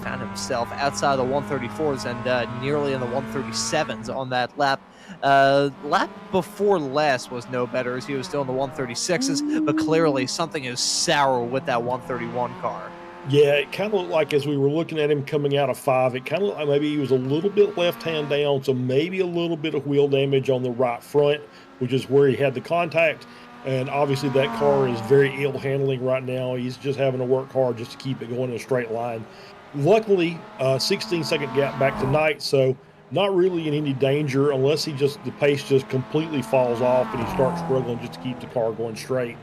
found himself outside the 134s and nearly in the 137s on that lap. Lap before last was no better, as he was still in the 136s, but clearly something is sour with that 131 car. Yeah, it kind of looked like as we were looking at him coming out of 5, it kind of looked like maybe he was a little bit left hand down, so maybe a little bit of wheel damage on the right front, which is where he had the contact. And obviously that car is very ill handling right now. He's just having to work hard just to keep it going in a straight line. Luckily, 16-second gap back tonight, so not really in any danger unless the pace just completely falls off and he starts struggling just to keep the car going straight.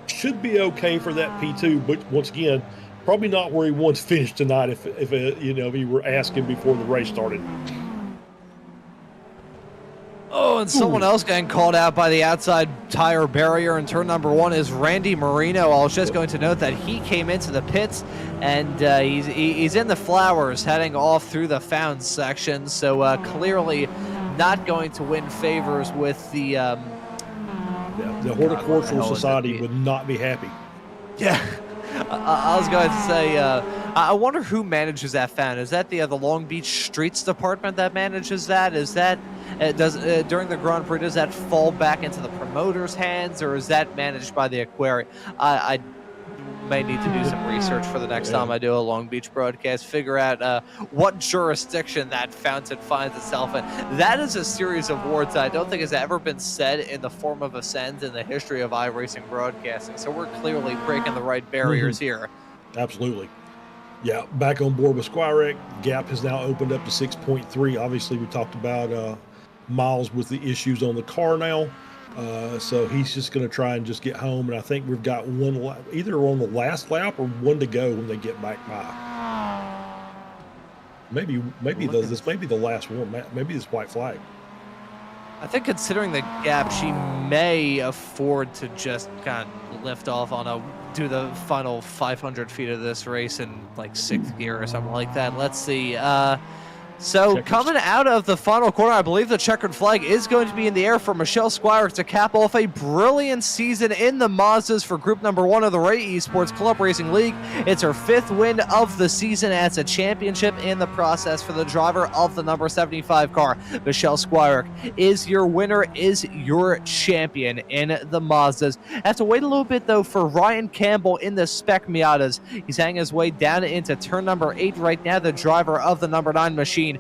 Should be okay for that P2, but once again, Probably not where he wants to finish tonight if he were asking before the race started. Oh, and someone else getting called out by the outside tire barrier in turn number 1 is Randy Marino. I was just going to note that he came into the pits, and he's in the flowers heading off through the fountain section, so clearly not going to win favors with the... the Horticultural Society would not be happy. Yeah. I was going to say, I wonder who manages that fountain. Is that the Long Beach Streets Department that manages that? Is that during the Grand Prix? Does that fall back into the promoter's hands, or is that managed by the aquarium? I may need to do some research for the next time I do a Long Beach broadcast. Figure out what jurisdiction that fountain finds itself in. That is a series of words that I don't think has ever been said in the form of a sentence in the history of iRacing broadcasting. So we're clearly breaking the right barriers here. Absolutely. Yeah, back on board with Squirek. Gap has now opened up to 6.3. Obviously, we talked about Miles with the issues on the car now. So he's just going to try and just get home. And I think we've got one either on the last lap or one to go when they get back by. Maybe this may be the last one. Maybe this white flag. I think considering the gap, she may afford to just kind of lift off do the final 500 feet of this race in like 6th gear or something like that. Let's see. So coming out of the final corner, I believe the checkered flag is going to be in the air for Michelle Squire to cap off a brilliant season in the Mazdas for group number 1 of the Ray Esports Club Racing League. It's her 5th win of the season. Adds a championship in the process for the driver of the number 75 car. Michelle Squire is your winner, is your champion in the Mazdas. Have to wait a little bit though for Ryan Campbell in the Spec Miatas. He's hanging his way down into turn number 8 right now, the driver of the number 9 machine.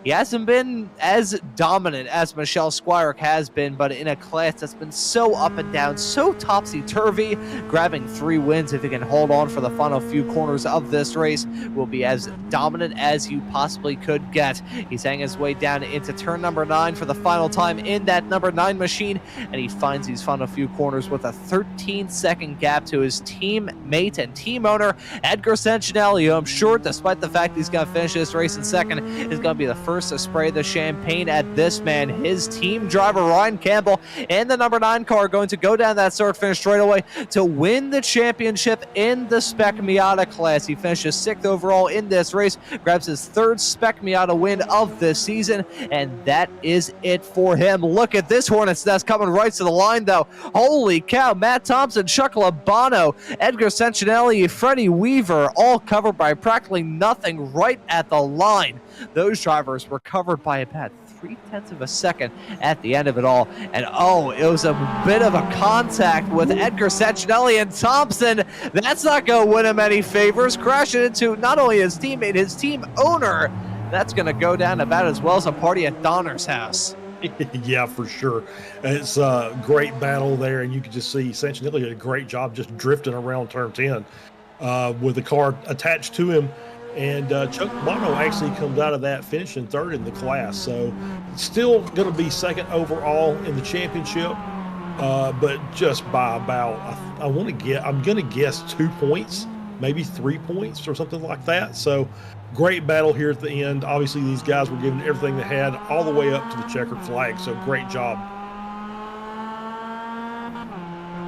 He hasn't been as dominant as Michelle Squire has been, but in a class that's been so up and down, so topsy-turvy, grabbing 3 wins if he can hold on for the final few corners of this race will be as dominant as you possibly could get. He's hanging his way down into turn number 9 for the final time in that number 9 machine, and he finds these final few corners with a 13-second gap to his teammate and team owner, Edgar Sancinelli, who I'm sure, despite the fact he's going to finish this race in second, is going to be the first to spray the champagne at this man. His team driver Ryan Campbell and the number 9 car going to go down that start finish straight away to win the championship in the Spec Miata class. He finishes 6th overall in this race, grabs his 3rd Spec Miata win of this season, and that is it for him. Look at this Hornet's Nest coming right to the line though. Holy cow, Matt Thompson, Chuck Labano, Edgar Sancinelli, Freddie Weaver, all covered by practically nothing right at the line. Those drivers were covered by about 0.3 of a second at the end of it all. And oh, it was a bit of a contact with Edgar Sancinelli and Thompson. That's not going to win him any favors. Crashing into not only his teammate, his team owner. That's going to go down about as well as a party at Donner's house. Yeah, for sure. It's a great battle there, and you can just see Sancinelli did a great job just drifting around turn 10 with the car attached to him. And Chuck Bono actually comes out of that finishing 3rd in the class. So still going to be 2nd overall in the championship, but just by about, I'm going to guess 2 points, maybe 3 points or something like that. So great battle here at the end. Obviously, these guys were giving everything they had all the way up to the checkered flag. So great job.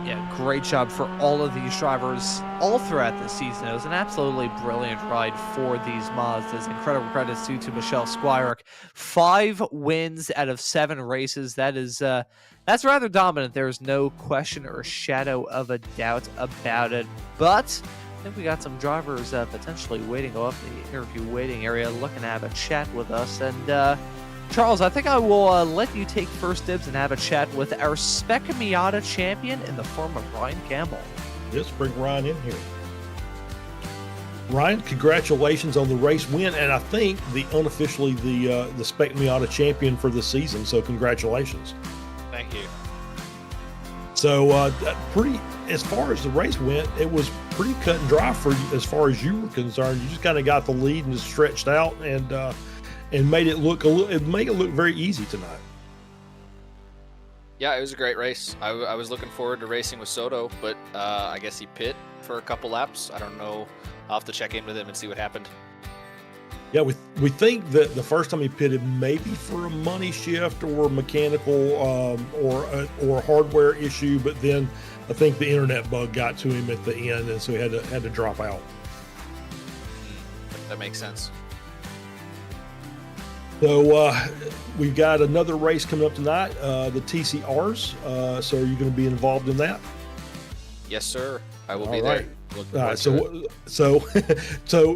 Yeah, great job for all of these drivers all throughout the season. It was an absolutely brilliant ride for these Mazdas. Incredible credits due to Michelle Squire. 5 wins out of 7 races. That is that's rather dominant. There's no question or shadow of a doubt about it. But I think we got some drivers potentially waiting off the interview waiting area, looking to have a chat with us. And Charles, I think I will let you take first dibs and have a chat with our Spec Miata champion in the form of Ryan Campbell. Let's bring Ryan in here. Ryan, congratulations on the race win, and I think unofficially the Spec Miata champion for the season. So congratulations. Thank you. So as far as the race went, it was pretty cut and dry for you as far as you were concerned. You just kind of got the lead and just stretched out and made it look very easy tonight. Yeah, it was a great race. I was looking forward to racing with Soto, but I guess he pit for a couple laps. I don't know. I'll have to check in with him and see what happened. Yeah, we think that the first time he pitted maybe for a money shift or mechanical or a hardware issue, but then I think the internet bug got to him at the end, and so he had to drop out. That makes sense. So we've got another race coming up tonight, the TCRs. So are you going to be involved in that? Yes, sir. I will be right. there. All right, so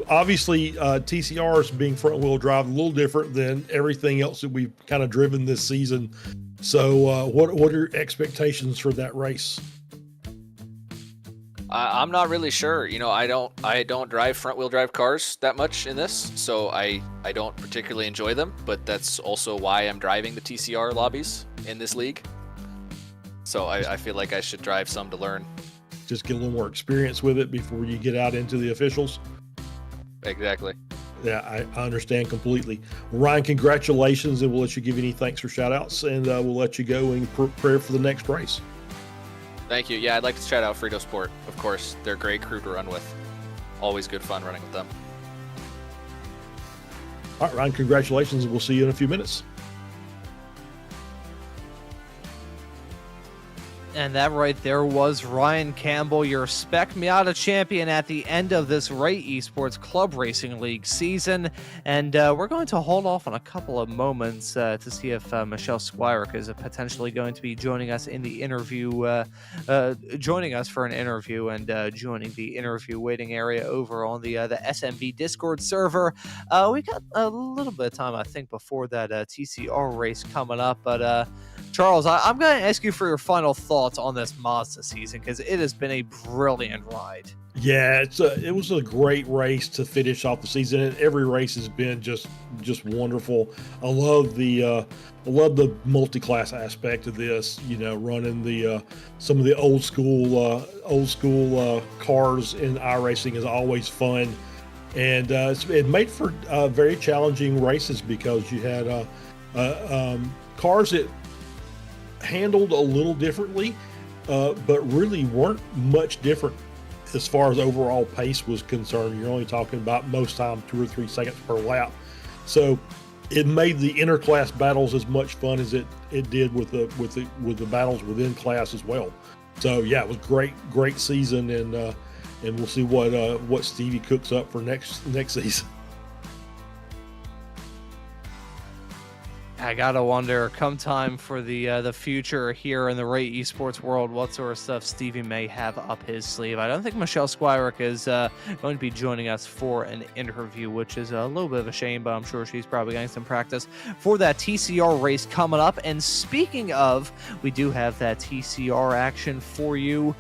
obviously TCRs being front wheel drive a little different than everything else that we've kind of driven this season. So what are your expectations for that race? I'm not really sure. You know, I don't drive front wheel drive cars that much in this, so I don't particularly enjoy them. But that's also why I'm driving the TCR lobbies in this league. So I feel like I should drive some to learn. Just get a little more experience with it before you get out into the officials. Exactly. Yeah, I understand completely. Ryan, congratulations, and we'll let you give any thanks or shout outs, and we'll let you go and prepare for the next race. Thank you. Yeah, I'd like to shout out Frito Sport, of course. They're a great crew to run with. Always good fun running with them. All right, Ryan, congratulations, and we'll see you in a few minutes. And that right there was Ryan Campbell, your Spec Miata champion at the end of this Ray Esports Club Racing League season. And we're going to hold off on a couple of moments to see if Michelle Squirick is potentially going to be joining us in the interview, joining us for an interview and joining the interview waiting area over on the SMB Discord server. We got a little bit of time, I think, before that TCR race coming up, but Charles, I'm going to ask you for your final thoughts on this Mazda season, because it has been a brilliant ride. Yeah, it was a great race to finish off the season, and every race has been just wonderful. I love the multi-class aspect of this. You know, running the some of the old school cars in iRacing is always fun, and it made for very challenging races because you had cars that handled a little differently, but really weren't much different as far as overall pace was concerned. You're only talking about most time 2 or 3 seconds per lap. So it made the interclass battles as much fun as it did with the battles within class as well. So yeah, it was great season, and we'll see what Stevie cooks up for next season. I gotta wonder, come time for the future here in the Ray Esports world, what sort of stuff Stevie may have up his sleeve. I don't think Michelle Squirick is going to be joining us for an interview, which is a little bit of a shame, but I'm sure she's probably getting some practice for that TCR race coming up. And speaking of, we do have that TCR action for you.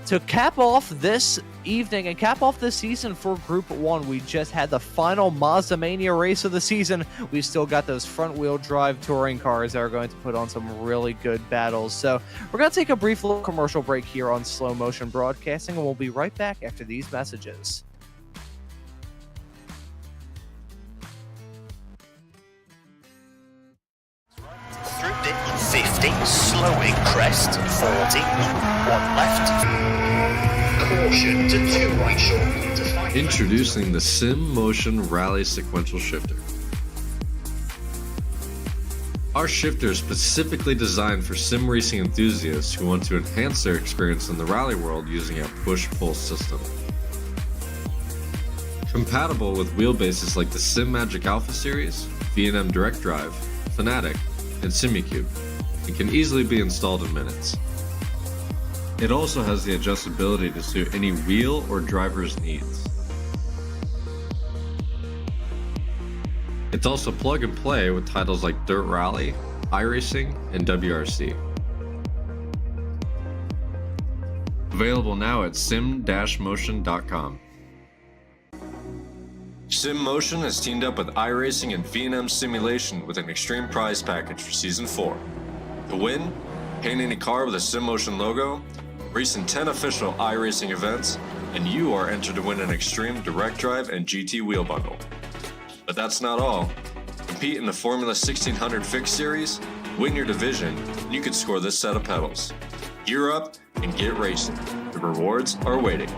To cap off this evening and cap off this season for Group 1, we just had the final Mazda Mania race of the season. We've still got those front-wheel drive touring cars that are going to put on some really good battles. So we're going to take a brief little commercial break here on Slow Motion Broadcasting, and we'll be right back after these messages. Through dip 50, slowing crest 40, 1 left. Caution to 2 right short. Introducing the Sim Motion Rally Sequential Shifter. Our shifter is specifically designed for sim racing enthusiasts who want to enhance their experience in the rally world using a push-pull system. Compatible with wheelbases like the Sim Magic Alpha series, V&M Direct Drive, Fanatic, and SimuCube, and can easily be installed in minutes. It also has the adjustability to suit any wheel or driver's needs. It's also plug and play with titles like Dirt Rally, iRacing, and WRC. Available now at sim-motion.com. Sim Motion has teamed up with iRacing and V&M Simulation with an extreme prize package for Season 4. To win, paint any car with a Sim Motion logo, race in 10 official iRacing events, and you are entered to win an extreme direct drive and GT wheel bundle. But that's not all. Compete in the Formula 1600 Fix Series, win your division, and you could score this set of pedals. Gear up and get racing. The rewards are waiting.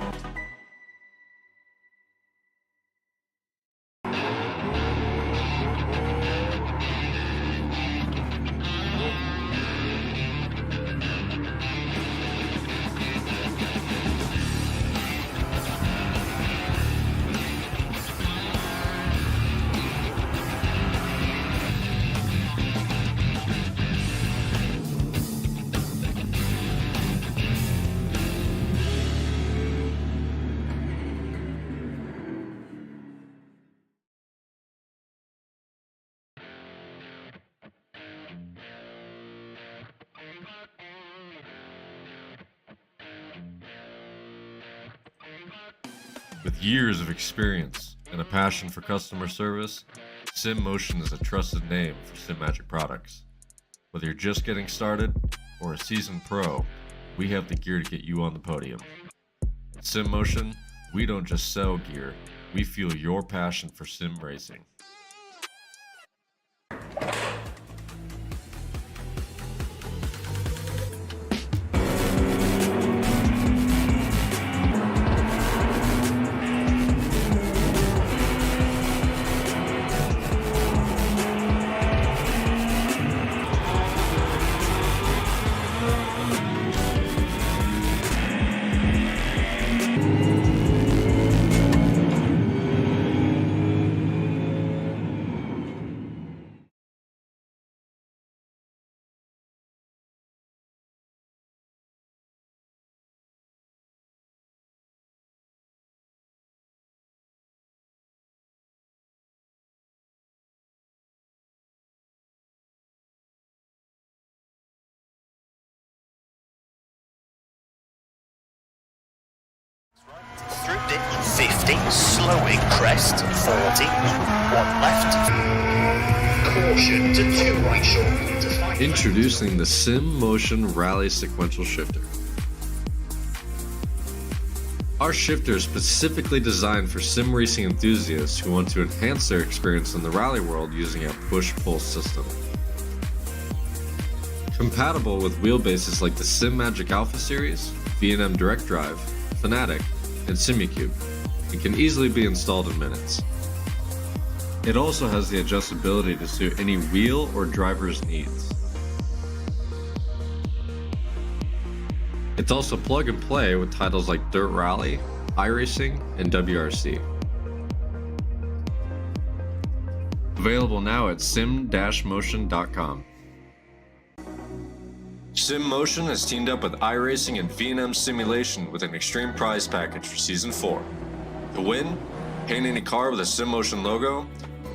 With years of experience and a passion for customer service, SimMotion is a trusted name for SimMagic products. Whether you're just getting started or a seasoned pro, we have the gear to get you on the podium. At SimMotion, we don't just sell gear, we feel your passion for sim racing. Through dip 50, slowing crest 40, one left. Caution to two right short to find. Introducing the SimMotion Rally Sequential Shifter. Our shifter is specifically designed for sim racing enthusiasts who want to enhance their experience in the rally world using a push-pull system. Compatible with wheelbases like the SimMagic Alpha Series, V&M Direct Drive, Fanatic, and Simucube, it can easily be installed in minutes. It also has the adjustability to suit any wheel or driver's needs. It's also plug and play with titles like Dirt Rally, iRacing, and WRC. Available now at sim-motion.com. SimMotion has teamed up with iRacing and V&M Simulation with an extreme prize package for Season 4. To win, paint any car with a SimMotion logo,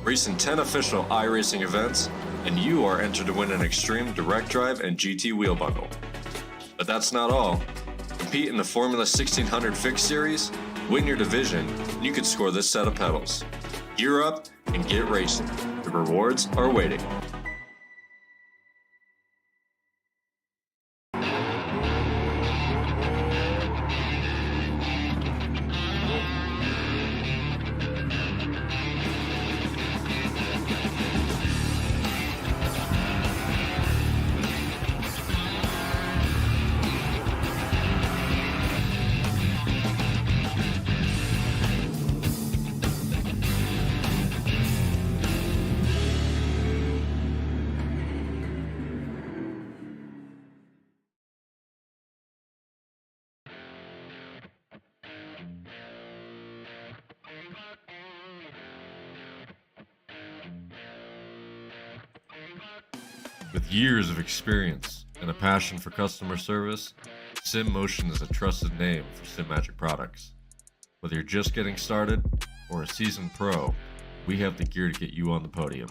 race in 10 official iRacing events, and you are entered to win an extreme direct drive and GT wheel bundle. But that's not all. Compete in the Formula 1600 Fixed Series, win your division, and you could score this set of pedals. Gear up and get racing. The rewards are waiting. With years of experience and a passion for customer service, SimMotion is a trusted name for SimMagic products. Whether you're just getting started or a seasoned pro, we have the gear to get you on the podium.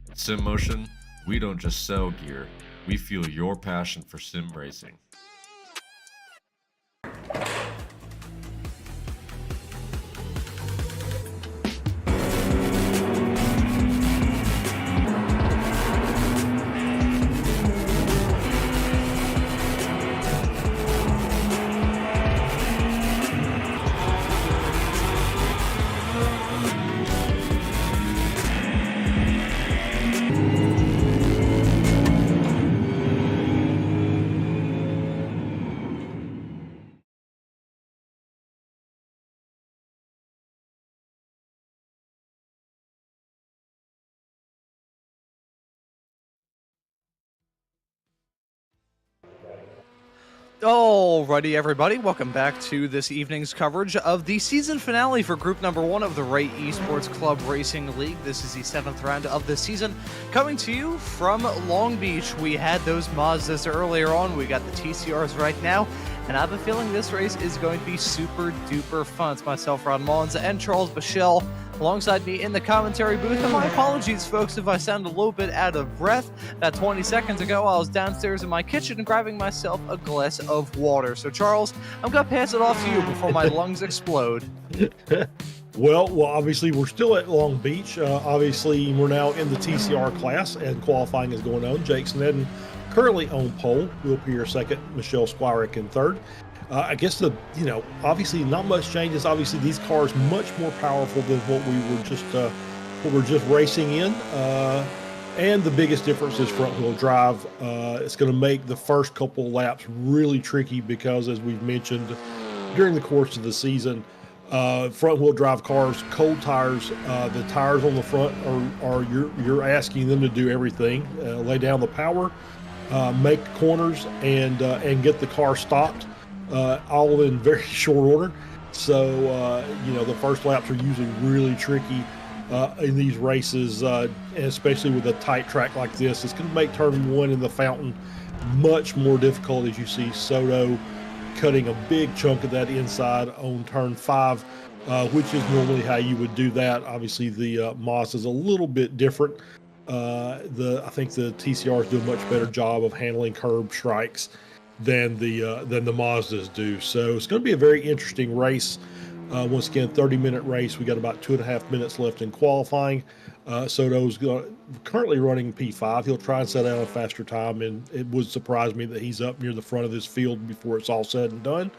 At SimMotion, we don't just sell gear, we feel your passion for sim racing. Alrighty, everybody, welcome back to this evening's coverage of the season finale for Group Number 1 of the Ray Esports Club Racing League. This is the 7th round of the season, coming to you from Long Beach. We had those Mazdas earlier on, we got the TCRs right now, and I have a feeling this race is going to be super duper fun. It's myself, Ron Maunz, and Charles Bichelle alongside me in the commentary booth. And my apologies, folks, if I sound a little bit out of breath. About 20 seconds ago, I was downstairs in my kitchen grabbing myself a glass of water. So, Charles, I'm going to pass it off to you before my lungs explode. Well, obviously, we're still at Long Beach. Obviously, we're now in the TCR class, and qualifying is going on. Jake Snedden currently on pole. Will Pierce second. Michelle Squirick in third. I guess obviously not much changes. Obviously, these cars much more powerful than what we were just racing in. And the biggest difference is front wheel drive. It's going to make the first couple of laps really tricky because, as we've mentioned during the course of the season, front wheel drive cars, cold tires, the tires on the front are you're asking them to do everything, lay down the power, make corners, and get the car stopped. All in very short order. So, the first laps are usually really tricky in these races, and especially with a tight track like this. It's going to make turn 1 in the Fountain much more difficult, as you see Soto cutting a big chunk of that inside on turn 5, which is normally how you would do that. Obviously, the Moss is a little bit different. I think the TCRs do a much better job of handling curb strikes than the Mazdas do. So it's going to be a very interesting race. Once again, 30-minute race. We got about 2.5 minutes left in qualifying. Soto's currently running P5. He'll try and set out a faster time, and it would surprise me that he's up near the front of this field before it's all said and done.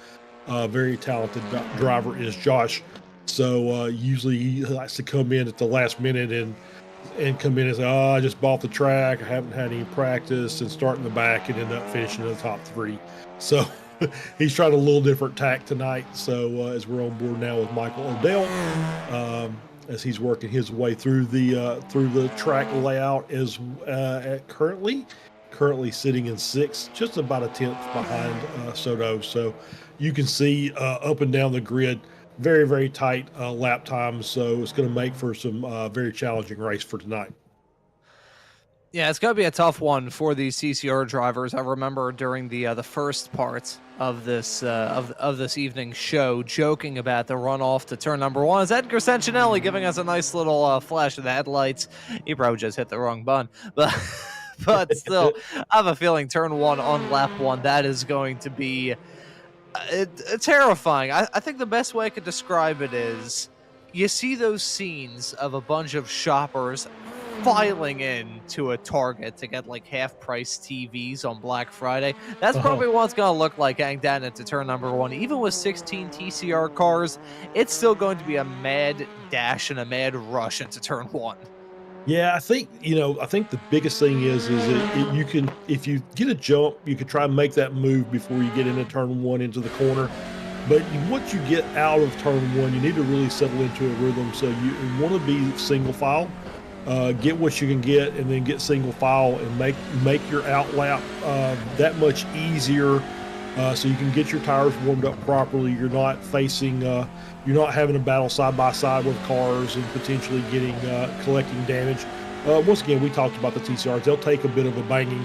Very talented driver is Josh. So usually he likes to come in at the last minute and come in and say, I just bought the track, I haven't had any practice, and start in the back and end up finishing in the top 3. So he's trying a little different tack tonight. So as we're on board now with Michael Odell, as he's working his way through the track layout, is currently sitting in 6th, just about a 10th behind Soto. So you can see up and down the grid, very, very tight lap times, so it's going to make for some very challenging race for tonight. Yeah, it's going to be a tough one for these CCR drivers. I remember during the first part of this of this evening's show, joking about the runoff to turn number 1. Is Edgar Sancinelli giving us a nice little flash of the headlights? He probably just hit the wrong button, but still, I have a feeling turn 1 on lap 1, that is going to be terrifying. I think the best way I could describe it is you see those scenes of a bunch of shoppers filing in to a Target to get like half-price TVs on Black Friday. That's probably what it's going to look like heading down into turn number 1. Even with 16 TCR cars, it's still going to be a mad dash and a mad rush into turn 1. Yeah, I think the biggest thing is that you can, if you get a jump, you can try and make that move before you get into turn 1 into the corner. But once you get out of turn 1, you need to really settle into a rhythm. So you want to be single file, get what you can get, and then get single file and make your out lap that much easier, so you can get your tires warmed up properly. You're not facing you're not having to battle side by side with cars and potentially collecting damage. Once again, we talked about the TCRs. They'll take a bit of a banging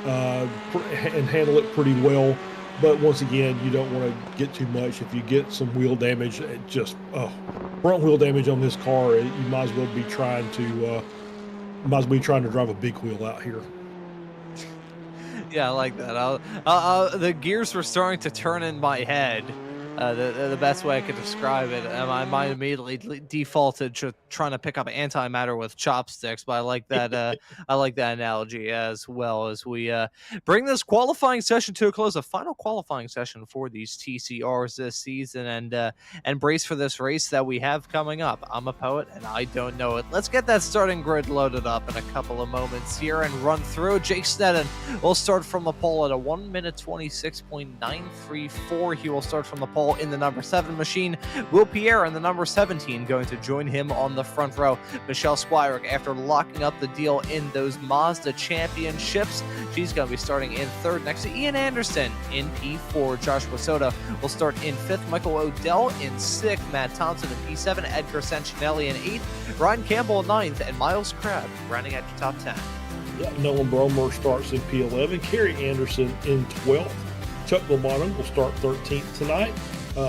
and handle it pretty well. But once again, you don't want to get too much. If you get some wheel damage, front wheel damage on this car, you might as well be trying to drive a big wheel out here. Yeah, I like that. The gears were starting to turn in my head. The best way I could describe it, my mind immediately defaulted to trying to pick up antimatter with chopsticks, but I like that. I like that analogy as well. As we bring this qualifying session to a close, a final qualifying session for these TCRs this season, and brace for this race that we have coming up. I'm a poet, and I don't know it. Let's get that starting grid loaded up in a couple of moments here and run through. Jake Snedden will start from the pole at a 1 minute 26.934. He will start from the pole Dell in the number 7 machine. Will Pierre in the number 17 going to join him on the front row. Michelle Squire, after locking up the deal in those Mazda championships, she's going to be starting in 3rd next to Ian Anderson in P4. Joshua Soda will start in 5th. Michael Odell in 6th. Matt Thompson in P7. Edgar Sancinelli in 8th. Ryan Campbell in 9th. And Miles Crabb rounding out your top 10. Yeah, Nolan Bromer starts in P11. Kerry Anderson in 12th. Chuck Lamono will start 13th tonight.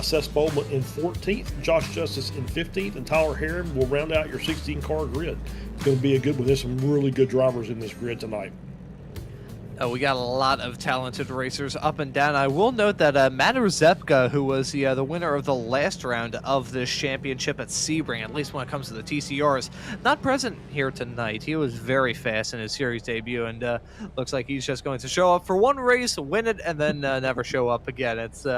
Seth Bowman in 14th. Josh Justice in 15th. And Tyler Heron will round out your 16-car grid. It's going to be a good one. There's some really good drivers in this grid tonight. We got a lot of talented racers up and down. I will note that Matt Zepka, who was the winner of the last round of this championship at Sebring, at least when it comes to the TCRs, not present here tonight. He was very fast in his series debut, and looks like he's just going to show up for one race, win it, and then never show up again. It's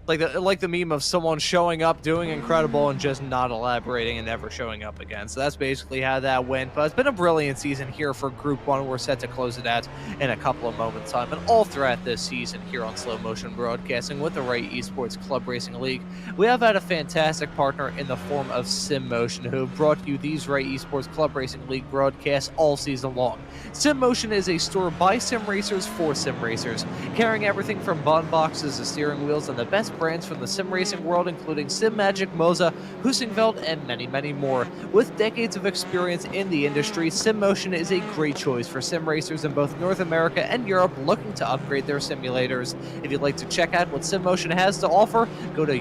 like the meme of someone showing up, doing incredible, and just not elaborating and never showing up again. So that's basically how that went. But it's been a brilliant season here for Group 1. We're set to close it out in a couple of moments' time. And all throughout this season here on Slow Motion Broadcasting with the Ray Esports Club Racing League, we have had a fantastic partner in the form of Sim Motion, who have brought you these Ray Esports Club Racing League broadcasts all season long. Sim Motion is a store by sim racers for sim racers, carrying everything from bond boxes to steering wheels and the best brands from the sim racing world, including Sim Magic, Moza, Husingveld, and many, many more. With decades of experience in the industry, Sim Motion is a great choice for sim racers in both North America and Europe looking to upgrade their simulators. If you'd like to check out what Sim Motion has to offer, go to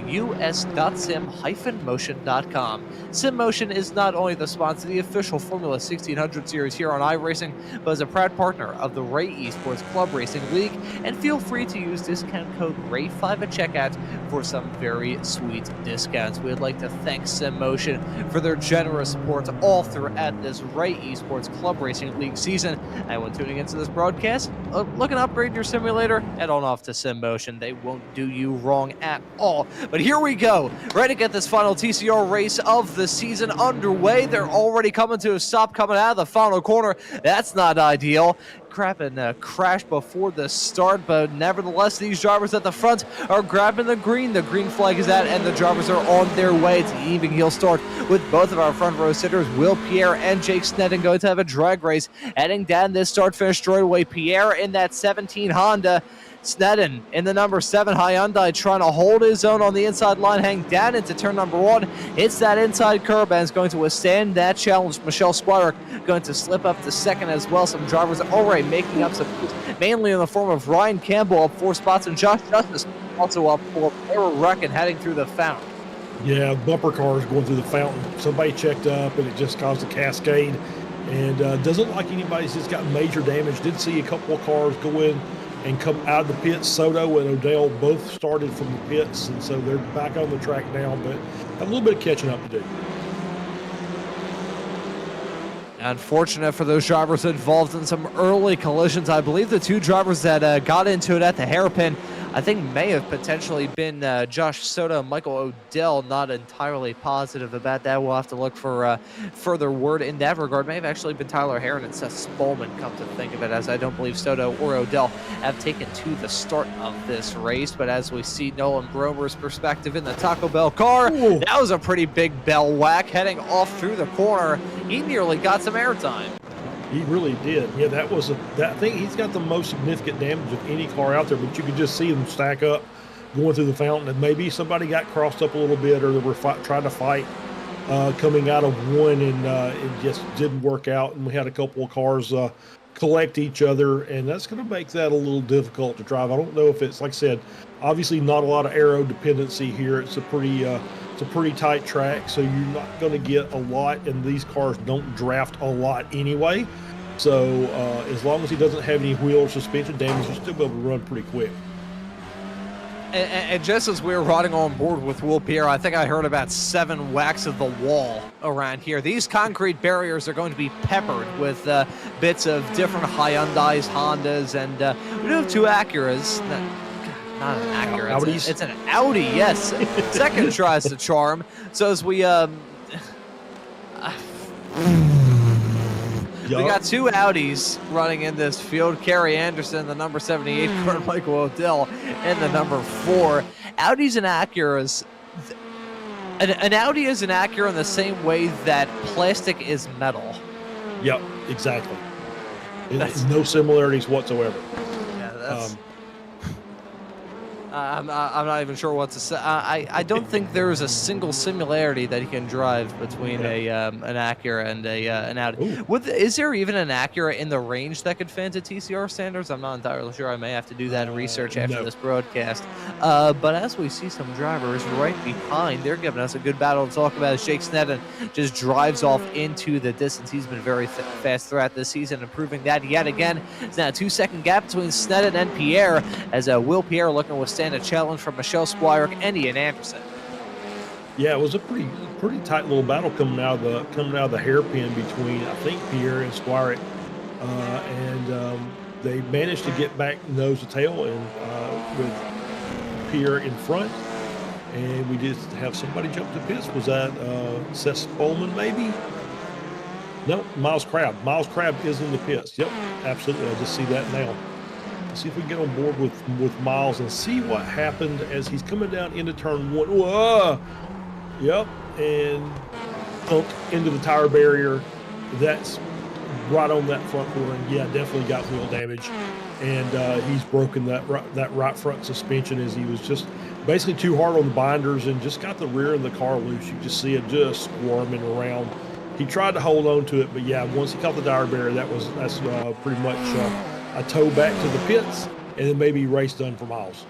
us.sim-motion.com. Sim Motion is not only the sponsor of the official Formula 1600 series here on iRacing, but is a proud partner of the Ray Esports Club Racing League, and feel free to use discount code RAY5 at checkout for some very sweet discounts. We'd like to thank Sim Motion for their generous support all throughout this Ray Esports Club Racing League season. And when tuning into this broadcast, looking to upgrade your simulator, head on off to Sim Motion. They won't do you wrong at all. But here we go, ready to get this final TCR race of the season underway. They're already coming to a stop, coming out of the final corner. That's not ideal. Crap and crash before the start, but nevertheless, these drivers at the front are grabbing the green. The green flag is out, and the drivers are on their way to an even heel start with both of our front row sitters, Will Pierre and Jake Sneddon, going to have a drag race heading down this start-finish straightaway. Pierre in that 17 Honda. Sneddon in the number 7 Hyundai trying to hold his own on the inside line, hang down into turn number 1. Hits that inside curb and is going to withstand that challenge. Michelle Squire going to slip up to 2nd as well. Some drivers are already making up some moves, mainly in the form of Ryan Campbell up 4 spots and Josh Justice also up 4. They were wrecking heading through the fountain. Yeah, bumper cars going through the fountain. Somebody checked up and it just caused a cascade. And doesn't look like anybody's just got major damage. Did see a couple of cars go in and come out of the pits. Soto and Odell both started from the pits, and so they're back on the track now, but have a little bit of catching up to do. Unfortunate for those drivers involved in some early collisions. I believe the 2 drivers that got into it at the hairpin, I think may have potentially been Josh Soto and Michael Odell. Not entirely positive about that. We'll have to look for further word in that regard. May have actually been Tyler Heron and Seth Spolman, come to think of it, as I don't believe Soto or Odell have taken to the start of this race. But as we see Nolan Bromer's perspective in the Taco Bell car, Ooh. That was a pretty big bell whack heading off through the corner. He nearly got some airtime. He really did. Yeah, that was I think he's got the most significant damage of any car out there, but you could just see them stack up going through the fountain, and maybe somebody got crossed up a little bit, or they were trying to fight coming out of one, and it just didn't work out, and we had a couple of cars collect each other, and that's going to make that a little difficult to drive. I don't know if it's, like I said, obviously not a lot of aero dependency here. It's a pretty tight track, so you're not going to get a lot, and these cars don't draft a lot anyway. So as long as he doesn't have any wheel or suspension damage, he'll still be able to run pretty quick. And just as we were riding on board with Will Pierre, I think I heard about 7 whacks of the wall around here. These concrete barriers are going to be peppered with bits of different Hyundais, Hondas, and we do have 2 Acuras. Not an Acura. Audis? It's an Audi, yes. Second tries to charm. So as we We got two Audis running in this field. Kerry Anderson, the number 78, Michael Odell, and the number 4. Audis and Acuras. An Audi is an Acura in the same way that plastic is metal. Yep, exactly. There's no similarities whatsoever. Yeah, that's... I'm not even sure what to say. I don't think there is a single similarity that you can drive between an Acura and an Audi. Is there even an Acura in the range that could fan to TCR standards? I'm not entirely sure. I may have to do that research after this broadcast. But as we see some drivers right behind, they're giving us a good battle to talk about. As Jake Sneddon just drives off into the distance. He's been very fast throughout this season, improving that yet again. It's now a 2-second gap between Sneddon and Pierre, as Will Pierre looking to withstand a challenge from Michelle Squire and Ian Anderson. Yeah, it was a pretty tight little battle coming out of the hairpin between, I think, Pierre and Squire, and they managed to get back nose to tail, and with Pierre in front, and we did have somebody jump to pits. Was that Seth Spolman, maybe? No, Miles Crabb. Miles Crabb is in the pits. Yep, absolutely. I just see that now. See if we can get on board with Miles and see what happened as he's coming down into turn 1. Whoa! Yep, and thunked into the tire barrier. That's right on that front corner. And yeah, definitely got wheel damage, and he's broken that right front suspension as he was just basically too hard on the binders and just got the rear of the car loose. You just see it just squirming around. He tried to hold on to it, but yeah, once he caught the tire barrier, that's pretty much a tow back to the pits, and then maybe race done for Miles.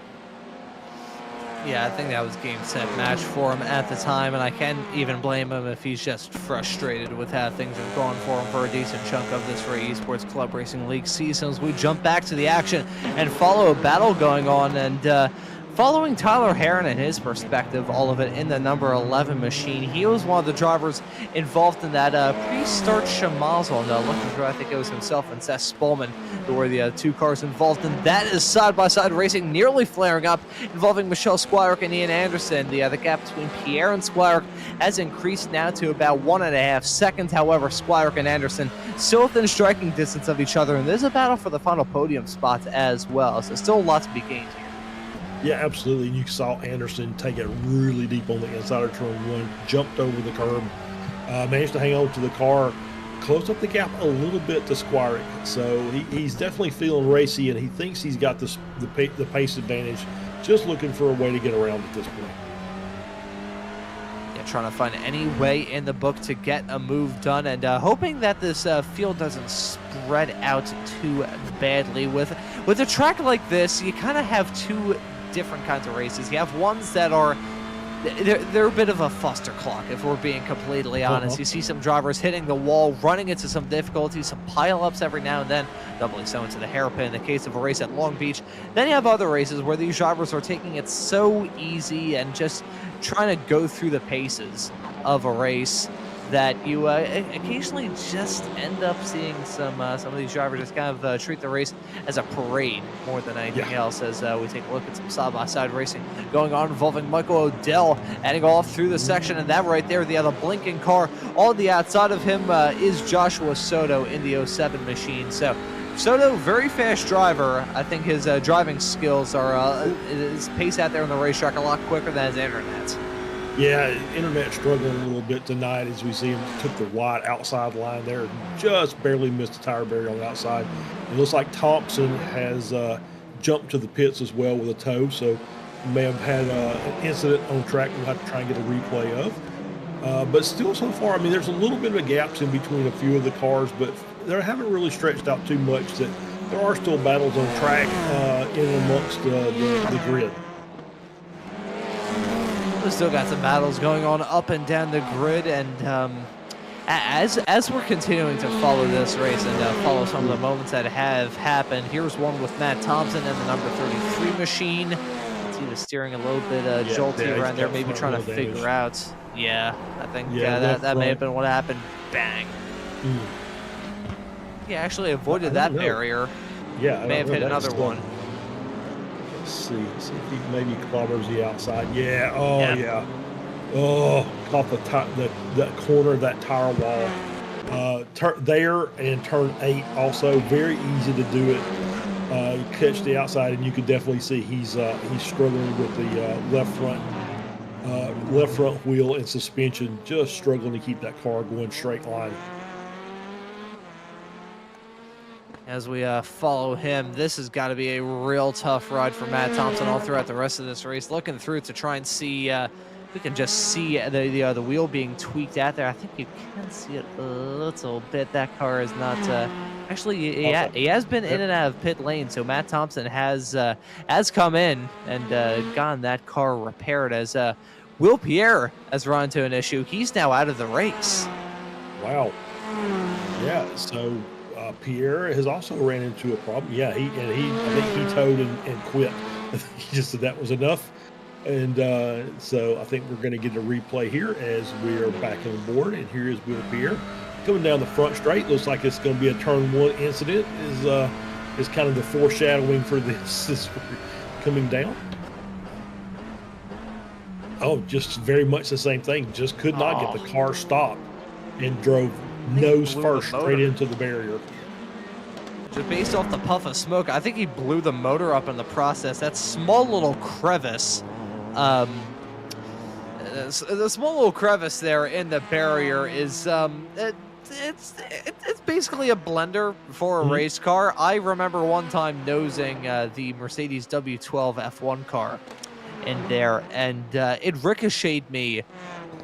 Yeah, I think that was game, set, match for him at the time, and I can't even blame him if he's just frustrated with how things have gone for him for a decent chunk of this Ray Esports Club Racing League season. As we jump back to the action and follow a battle going on, and following Tyler Heron and his perspective, all of it in the number 11 machine. He was one of the drivers involved in that pre-start schmozzle, and looking through, I think it was himself and Seth Spolman who were the two cars involved, and that is side-by-side racing nearly flaring up, involving Michelle Squire and Ian Anderson. The gap between Pierre and Squire has increased now to about 1.5 seconds. However, Squire and Anderson still within striking distance of each other, and there's a battle for the final podium spots as well, so still a lot to be gained here. Yeah, absolutely. You saw Anderson take it really deep on the inside of turn 1, jumped over the curb, managed to hang on to the car, closed up the gap a little bit to Squire. So he's definitely feeling racy, and he thinks he's got the pace advantage, just looking for a way to get around at this point. Yeah, trying to find any way in the book to get a move done, and hoping that this field doesn't spread out too badly. With a track like this, you kind of have two different kinds of races. You have ones that are they're a bit of a fustercluck, if we're being completely honest. You see some drivers hitting the wall, running into some difficulties, some pile-ups every now and then, doubly so into the hairpin in the case of a race at Long Beach. Then you have other races where these drivers are taking it so easy and just trying to go through the paces of a race that you occasionally just end up seeing some of these drivers just kind of treat the race as a parade more than anything else, as we take a look at some side-by-side racing going on involving Michael Odell heading off through the section, and that right there, the other blinking car on the outside of him is Joshua Soto in the 07 machine. So Soto, very fast driver. I think his driving skills are his pace out there on the racetrack a lot quicker than his internet. Yeah, internet struggling a little bit tonight as we see him took the wide outside line there, just barely missed the tire barrier on the outside. It looks like Thompson has jumped to the pits as well with a tow, so may have had an incident on track we'll have to try and get a replay of. But still, so far, I mean, there's a little bit of gaps in between a few of the cars, but they haven't really stretched out too much. That there are still battles on track in amongst the grid. We've still got some battles going on up and down the grid, and as we're continuing to follow this race and follow some of the moments that have happened, here's one with Matt Thompson and the number 33 machine. He was steering a little bit jolty around there, maybe trying to figure out. Yeah, I think that may have been what happened. Bang. He actually avoided that barrier. Yeah, may have hit another one. See if he maybe clobbers the outside. Yeah. Oh, yeah. Oh, caught that corner of that tire wall. There and turn 8 also very easy to do it. You catch the outside, and you can definitely see he's struggling with the left front wheel and suspension, just struggling to keep that car going straight line. As we follow him, this has got to be a real tough ride for Matt Thompson all throughout the rest of this race. Looking through to try and see, we can just see the wheel being tweaked out there. I think you can see it a little bit. That car is not, actually, he has been in and out of pit lane, so Matt Thompson has come in and gotten that car repaired as Will Pierre has run into an issue. He's now out of the race. Wow. Yeah, so Pierre has also ran into a problem. Yeah, I think he towed and quit. He just said that was enough. And so I think we're going to get a replay here as we are back on board. And here is Will Pierre coming down the front straight. Looks like it's going to be a turn 1 incident. Is kind of the foreshadowing for this coming down. Oh, just very much the same thing. Just could not get the car stopped and drove nose first straight into the barrier. Just based off the puff of smoke, I think he blew the motor up in the process. That small little crevice, the small little crevice there in the barrier is it's basically a blender for a race car. I remember one time nosing the Mercedes W12 F1 car in there, and it ricocheted me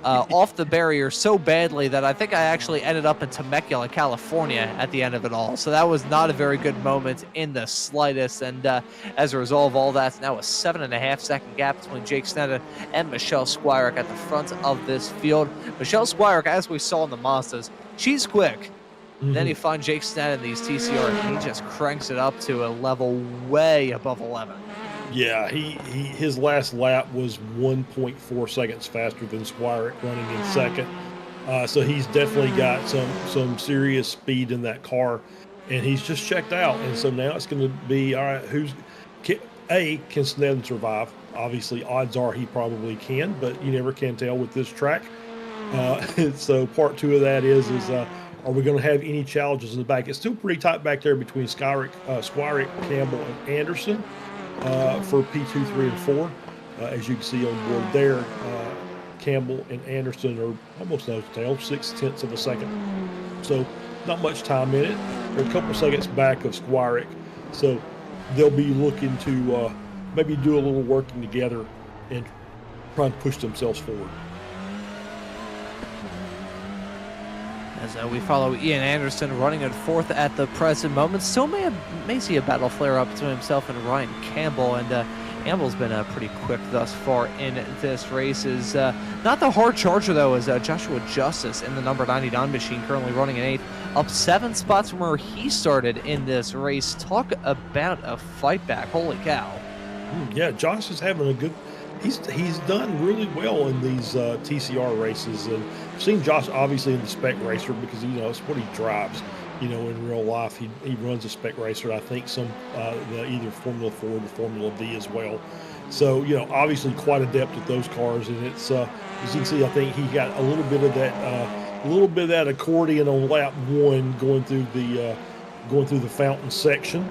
off the barrier so badly that I think I actually ended up in Temecula, California at the end of it all. So that was not a very good moment in the slightest. And as a result of all that, now a 7.5-second gap between Jake Sneddon and Michelle Squirick at the front of this field. Michelle Squirick, as we saw in the Mazdas, she's quick. Then you find Jake Sneddon in these TCR, and he just cranks it up to a level way above 11. Yeah, his last lap was 1.4 seconds faster than Squirick running in second. So he's definitely got some serious speed in that car, and he's just checked out. And so now it's going to be, all right, can Sneddon survive? Obviously, odds are he probably can, but you never can tell with this track. So part 2 of that is are we going to have any challenges in the back? It's still pretty tight back there between Squirick, Campbell, and Anderson. For P2, 3, and 4, as you can see on board there, Campbell and Anderson are almost nose to tail, 0.6 of a second. So not much time in it. They're a couple seconds back of Squirick, so they'll be looking to maybe do a little working together and try and push themselves forward. As we follow Ian Anderson running in 4th at the present moment. Still may see a battle flare up between himself and Ryan Campbell, and Campbell's been pretty quick thus far in this race. Is not the hard charger though, as Joshua Justice in the number 99 machine currently running in 8th, up 7 spots from where he started in this race. Talk about a fight back! Holy cow! Yeah, Josh is having a good. He's done really well in these TCR races, and I've seen Josh obviously in the spec racer because it's what he drives. In real life, he runs a spec racer. I think some either Formula Ford or Formula V as well. So obviously quite adept at those cars, and it's as you can see, I think he got a little bit of that accordion on lap 1 going through the fountain section.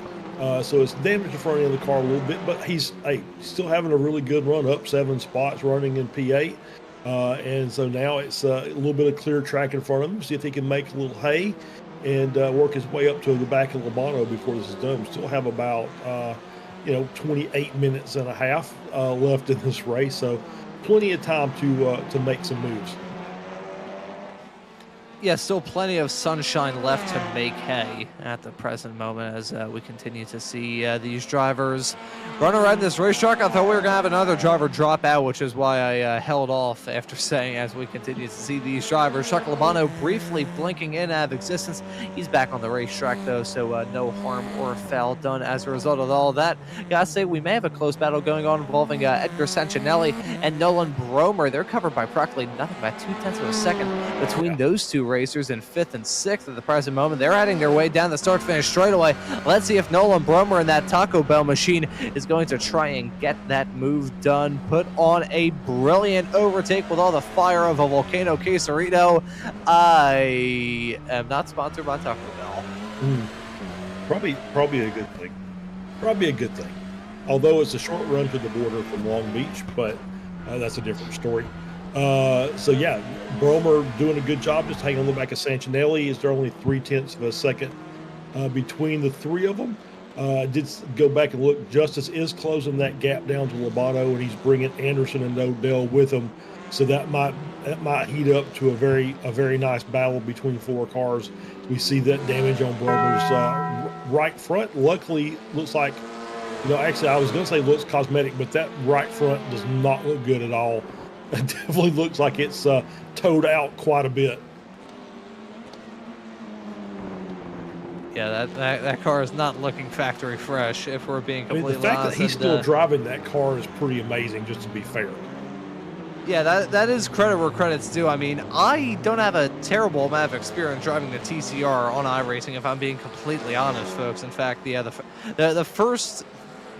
So it's damaged the front end of the car a little bit, but he's still having a really good run, up 7 spots, running in P8. And so now it's a little bit of clear track in front of him. See if he can make a little hay and work his way up to the back of Labano before this is done. We still have about 28 minutes and a half left in this race, so plenty of time to make some moves. Yeah, still plenty of sunshine left to make hay at the present moment as we continue to see these drivers run around this racetrack. I thought we were going to have another driver drop out, which is why I held off after saying as we continue to see these drivers. Chuck Labano briefly blinking in out of existence. He's back on the racetrack, though, so no harm or foul done as a result of all of that. Gotta say, we may have a close battle going on involving Edgar Sancinelli and Nolan Bromer. They're covered by practically nothing, about 0.2 of a second between those two racers in 5th and 6th at the present moment. They're heading their way down the start-finish straightaway. Let's see if Nolan Bromer in that Taco Bell machine is going to try and get that move done. Put on a brilliant overtake with all the fire of a Volcano Quesarito. I am not sponsored by Taco Bell. Probably a good thing. Probably a good thing. Although it's a short run to the border from Long Beach, but that's a different story. So yeah, Bromer doing a good job, just hanging on the back of Sancinelli. Is there only 0.3 of a second between the three of them? Did go back and look. Justice is closing that gap down to Lobato, and he's bringing Anderson and Odell with him. So that might heat up to a very nice battle between 4 cars. We see that damage on Bromer's right front. Luckily, looks like, actually I was going to say looks cosmetic, but that right front does not look good at all. It definitely looks like it's towed out quite a bit. Yeah, that car is not looking factory fresh, if we're being completely honest. The fact that he's still driving that car is pretty amazing, just to be fair. Yeah, that is credit where credit's due. I mean, I don't have a terrible amount of experience driving the TCR on iRacing, if I'm being completely honest, folks. In fact, the first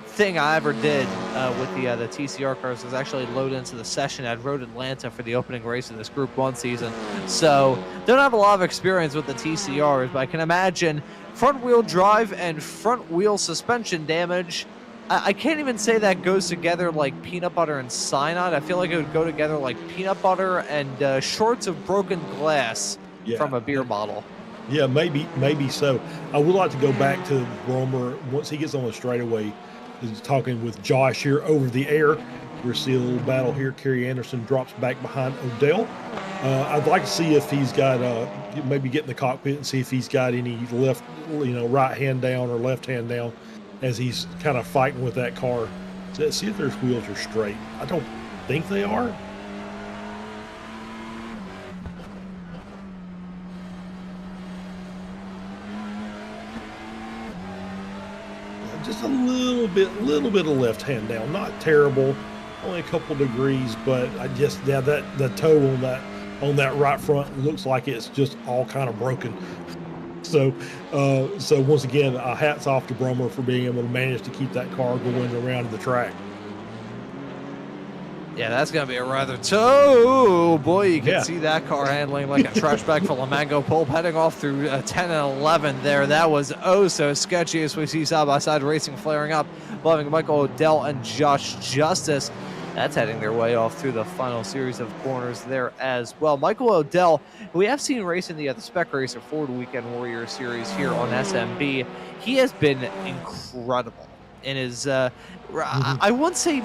thing I ever did with the TCR cars was actually load into the session at Road Atlanta for the opening race of this Group 1 season. So, don't have a lot of experience with the TCRs, but I can imagine front-wheel drive and front-wheel suspension damage. I can't even say that goes together like peanut butter and cyanide. I feel like it would go together like peanut butter and shorts of broken glass from a beer bottle. Yeah, maybe so. I would like to go back to Bromer once he gets on the straightaway. He's talking with Josh here over the air. We're seeing a little battle here. Kerry Anderson drops back behind Odell. I'd like to see if he's got maybe get in the cockpit and see if he's got any left, right hand down or left hand down, as he's kind of fighting with that car. See if their wheels are straight. I don't think they are. Just a little bit of left hand down. Not terrible, only a couple degrees, but that the toe on that right front looks like it's just all kind of broken. So once again, hats off to Bromer for being able to manage to keep that car going around the track. Yeah, that's going to be a rather toe. Boy, you can see that car handling like a trash bag full of mango pulp, heading off through 10 and 11 there. That was so sketchy, as we see side-by-side racing flaring up, loving Michael Odell and Josh Justice. That's heading their way off through the final series of corners there as well. Michael Odell, who we have seen racing the Spec Racer Ford Weekend Warrior Series here on SMB, he has been incredible in his, I wouldn't say,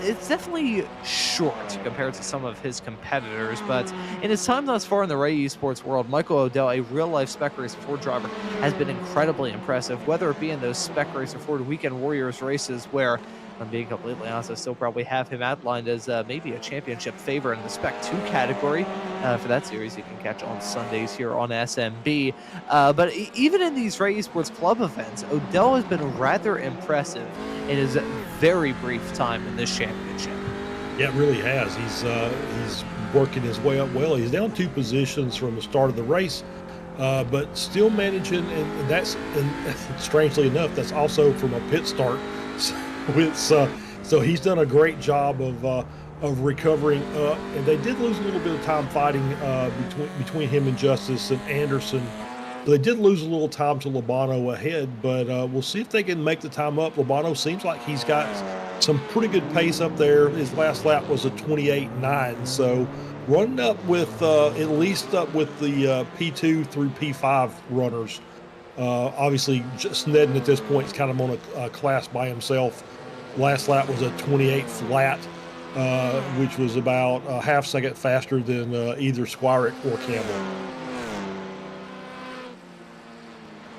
it's definitely short compared to some of his competitors, but in his time thus far in the Ray Esports world, Michael Odell, a real-life Spec Racer Ford driver, has been incredibly impressive, whether it be in those Spec Racer Ford Weekend Warriors races where, I'm being completely honest, I still probably have him outlined as maybe a championship favorite in the Spec 2 category for that series you can catch on Sundays here on SMB. But even in these Ray Esports Club events, Odell has been rather impressive in his very brief time in this championship. Yeah, it really has. He's working his way up well. He's down 2 positions from the start of the race, but still managing, and strangely enough, that's also from a pit start. So he's done a great job of recovering up, and they did lose a little bit of time fighting between him and Justice and Anderson. They did lose a little time to Lobato ahead, but we'll see if they can make the time up. Lobato seems like he's got some pretty good pace up there. His last lap was a 28.9, so running up with at least up with the P2 through P5 runners. Obviously, Snedden at this point is kind of on a class by himself. Last lap was a 28 flat, which was about a half second faster than either Squirick or Campbell.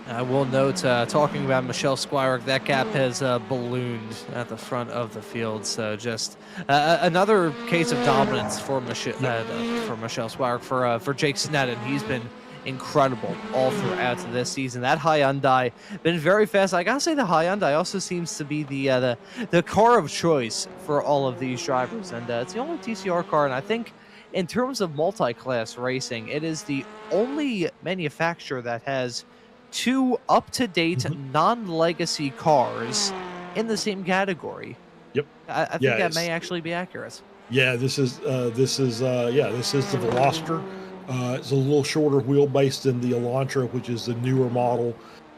I will note, talking about Michelle Squirick, that gap has ballooned at the front of the field. So just another case of dominance for Michelle Squirick. For Jake Snedden, he's been incredible all throughout this season. That Hyundai been very fast. I gotta say, the Hyundai also seems to be the car of choice for all of these drivers, and it's the only TCR car, and I think in terms of multi-class racing, it is the only manufacturer that has 2 up-to-date non-legacy cars in the same category. Yep. I think that may actually be accurate. Yeah, this is the Veloster. It's a little shorter wheelbase than the Elantra, which is the newer model.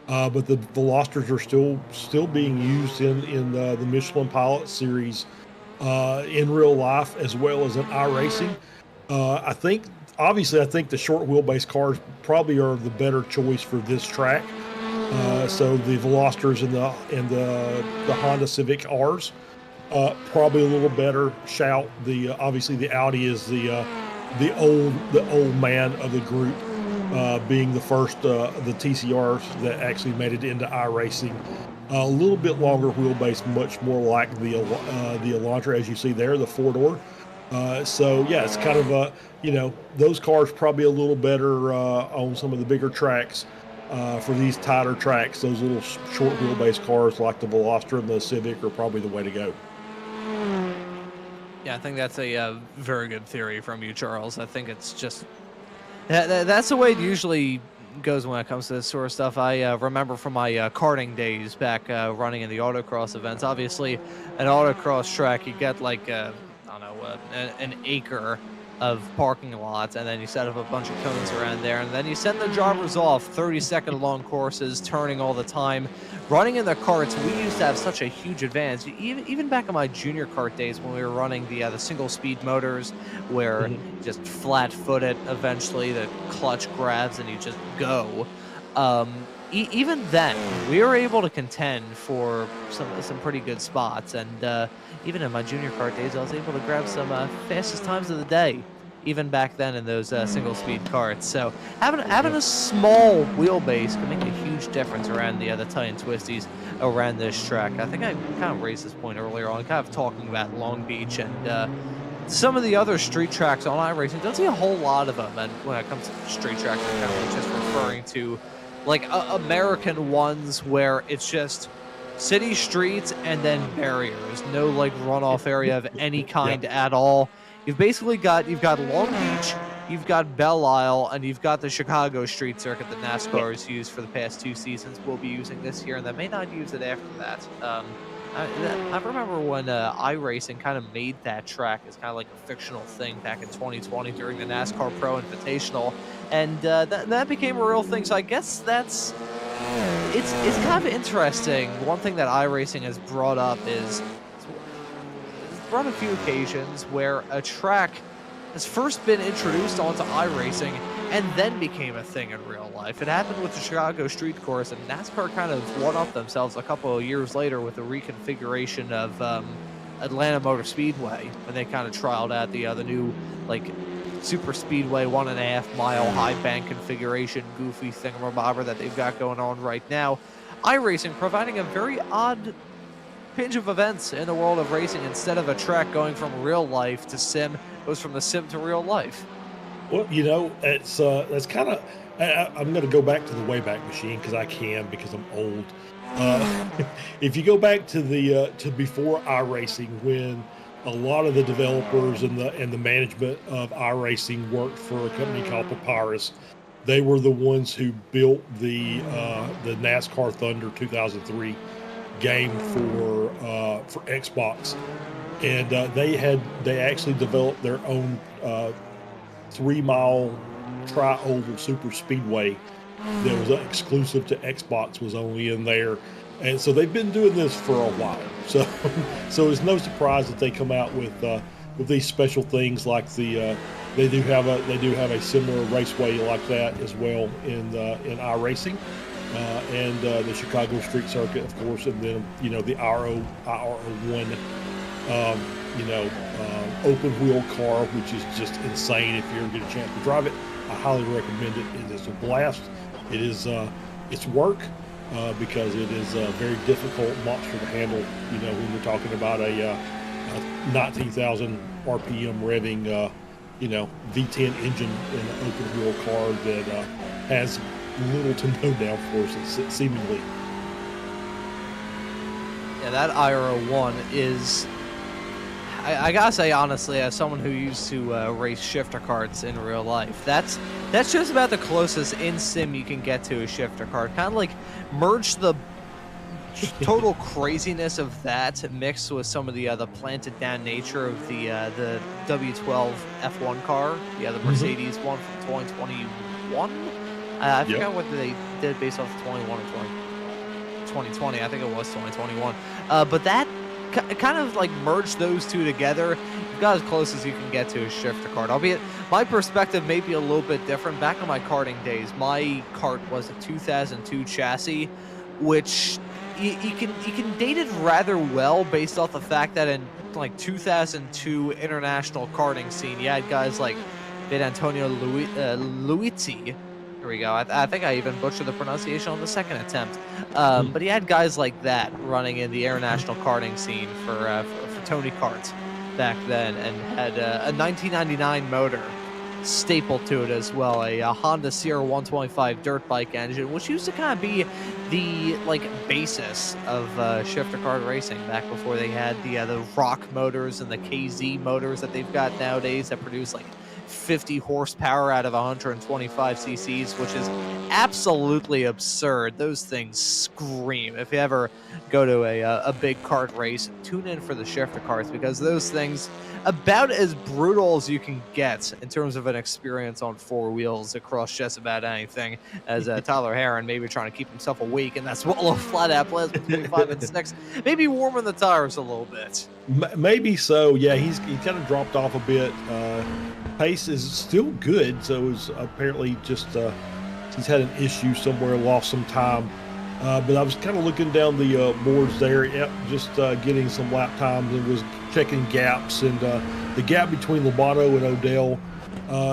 But the Velosters are still being used in the Michelin Pilot Series in real life, as well as in iRacing. I think the short wheelbase cars probably are the better choice for this track. So the Velosters and the Honda Civic R's probably a little better shout. Obviously the Audi is the old man of the group, being the first the TCRs that actually made it into iRacing. A little bit longer wheelbase, much more like the Elantra, as you see there, the 4-door. So yeah, it's kind of those cars probably a little better on some of the bigger tracks. For these tighter tracks, those little short wheelbase cars like the Veloster and the Civic are probably the way to go. Yeah, I think that's a very good theory from you, Charles. I think it's just that's the way it usually goes when it comes to this sort of stuff. I remember from my karting days back running in the autocross events. Obviously, an autocross track, you get like an acre of parking lots, and then you set up a bunch of cones around there, and then you send the drivers off 30-second long courses, turning all the time, running in the karts. We used to have such a huge advantage, even back in my junior kart days when we were running the single speed motors, where just flat-footed, eventually the clutch grabs and you just go. Even then, we were able to contend for some pretty good spots, and even in my junior kart days, I was able to grab some fastest times of the day, even back then in those single-speed karts. So having a small wheelbase can make a huge difference around the tight and twisties around this track. I think I kind of raised this point earlier on, kind of talking about Long Beach and some of the other street tracks on iRacing. Don't see a whole lot of them, and when it comes to street tracks, I'm kind of just referring to like American ones where it's just city streets and then barriers, no like runoff area of any kind at all. You've got Long Beach, you've got Belle Isle, and you've got the Chicago street circuit that NASCAR has used for the past 2 seasons. We'll be using this year, and they may not use it after that. I remember when iRacing kind of made that track as kind of like a fictional thing back in 2020 during the NASCAR Pro Invitational, and that became a real thing. So I guess it's kind of interesting. One thing that iRacing has brought up is it's brought a few occasions where a track has first been introduced onto iRacing and then became a thing in real life. It happened with the Chicago Street Course, and NASCAR kind of one-upped themselves a couple of years later with the reconfiguration of Atlanta Motor Speedway, when they kind of trialed out the new like super speedway 1.5 mile high bank configuration goofy thingamabobber that they've got going on right now. iRacing providing a very odd pinch of events in the world of racing. Instead of a track going from real life to sim, goes from the sim to real life. Well, it's that's kind of. I'm going to go back to the Wayback Machine because I'm old. If you go back to to before iRacing, when a lot of the developers and the management of iRacing worked for a company called Papyrus, they were the ones who built the NASCAR Thunder 2003 game for Xbox, and they actually developed their own 3-mile tri-oval super speedway that was exclusive to Xbox, was only in there. And so they've been doing this for a while. So it's no surprise that they come out with these special things like they do have a similar raceway like that as well in iRacing, and the Chicago Street Circuit, of course, and then the IR01 open wheel car, which is just insane. If you ever get a chance to drive it, I highly recommend it. It is a blast. It is it's work because it is a very difficult monster to handle. When you're talking about a 19,000 RPM revving V10 engine in an open wheel car that has little to no downforce, seemingly. Yeah, that IRO1 is, I gotta say, honestly, as someone who used to race shifter karts in real life, that's just about the closest in sim you can get to a shifter kart. Kind of like merge the total craziness of that mixed with some of the planted down nature of the W12 F1 car, the Mercedes one from 2021. I forgot what they did based off the 21 or 2020. I think it was 2021. But that kind of like merged those two together. You've got as close as you can get to a shifter kart. Albeit my perspective may be a little bit different. Back in my karting days, my kart was a 2002 chassis, which you can date it rather well based off the fact that in like 2002 international karting scene, you had guys like Antonio Luizzi. Here we go. I think I even butchered the pronunciation on the second attempt. But he had guys like that running in the international karting scene for Tony Kart back then, and had a 1999 motor stapled to it as well, a Honda Sierra 125 dirt bike engine, which used to kind of be the like basis of shifter kart racing back before they had the Rock motors and the KZ motors that they've got nowadays that produce like 50 horsepower out of 125 cc's, which is absolutely absurd. Those things scream. If you ever go to a big kart race, tune in for the shifter karts, because those things about as brutal as you can get in terms of an experience on four wheels across just about anything, as Tyler Heron maybe trying to keep himself awake, and that's what a little flat out plays between 5 and 6, maybe warming the tires a little bit. Maybe so. Yeah, he kind of dropped off a bit. Pace is still good, so it was apparently just he's had an issue somewhere, lost some time. But I was kind of looking down the boards there, just getting some lap times, and was checking gaps, and the gap between Lobato and Odell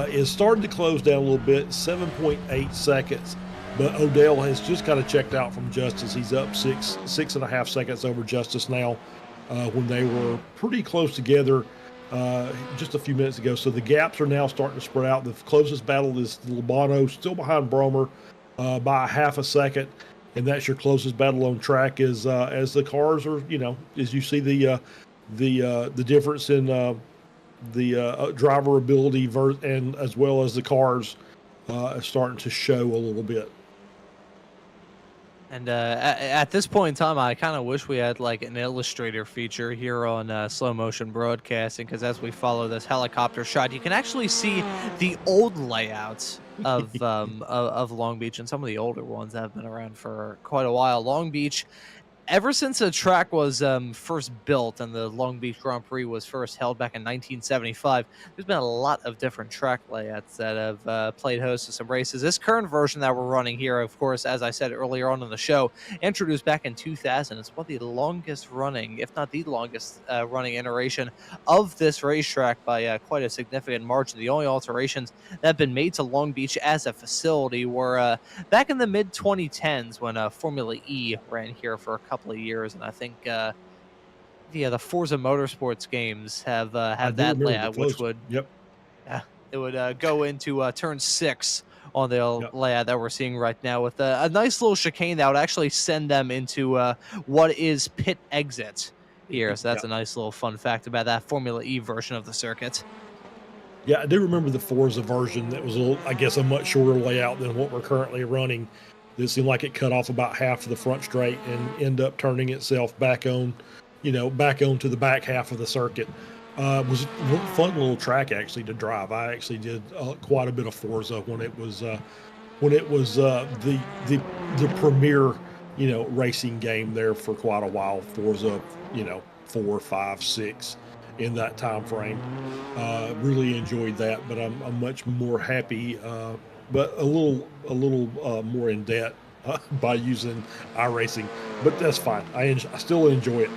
is starting to close down a little bit, 7.8 seconds. But Odell has just kind of checked out from Justice. He's up 6.5 seconds over Justice now, when they were pretty close together just a few minutes ago. So the gaps are now starting to spread out. The closest battle is Lobato, still behind Bromer by 0.5 second. And that's your closest battle on track, as the cars are, as you see the difference in the driver ability and as well as the cars starting to show a little bit. And at this point in time, I kind of wish we had like an illustrator feature here on slow motion broadcasting, because as we follow this helicopter shot, you can actually see the old layouts of Long Beach, and some of the older ones that have been around for quite a while. Long Beach, ever since the track was first built and the Long Beach Grand Prix was first held back in 1975, there's been a lot of different track layouts that have played host to some races. This current version that we're running here, of course, as I said earlier on in the show, introduced back in 2000. It's one of the longest running, if not the longest running iteration of this racetrack by quite a significant margin. The only alterations that have been made to Long Beach as a facility were back in the mid-2010s when Formula E ran here for a couple of years, and I think the Forza Motorsports games have that layout, which would it would go into turn 6 on the layout that we're seeing right now, with a nice little chicane that would actually send them into what is pit exit here. So that's a nice little fun fact about that Formula E version of the circuit. Yeah, I do remember the Forza version that was a much shorter layout than what we're currently running. It seemed like it cut off about half of the front straight and end up turning itself back onto the back half of the circuit. It was a fun little track actually to drive. I actually did quite a bit of Forza when it was the premier racing game there for quite a while. Forza 4, 5, 6 in that time frame. Really enjoyed that, but I'm much more happy. But a little more in debt by using iRacing, but that's fine. I still enjoy it.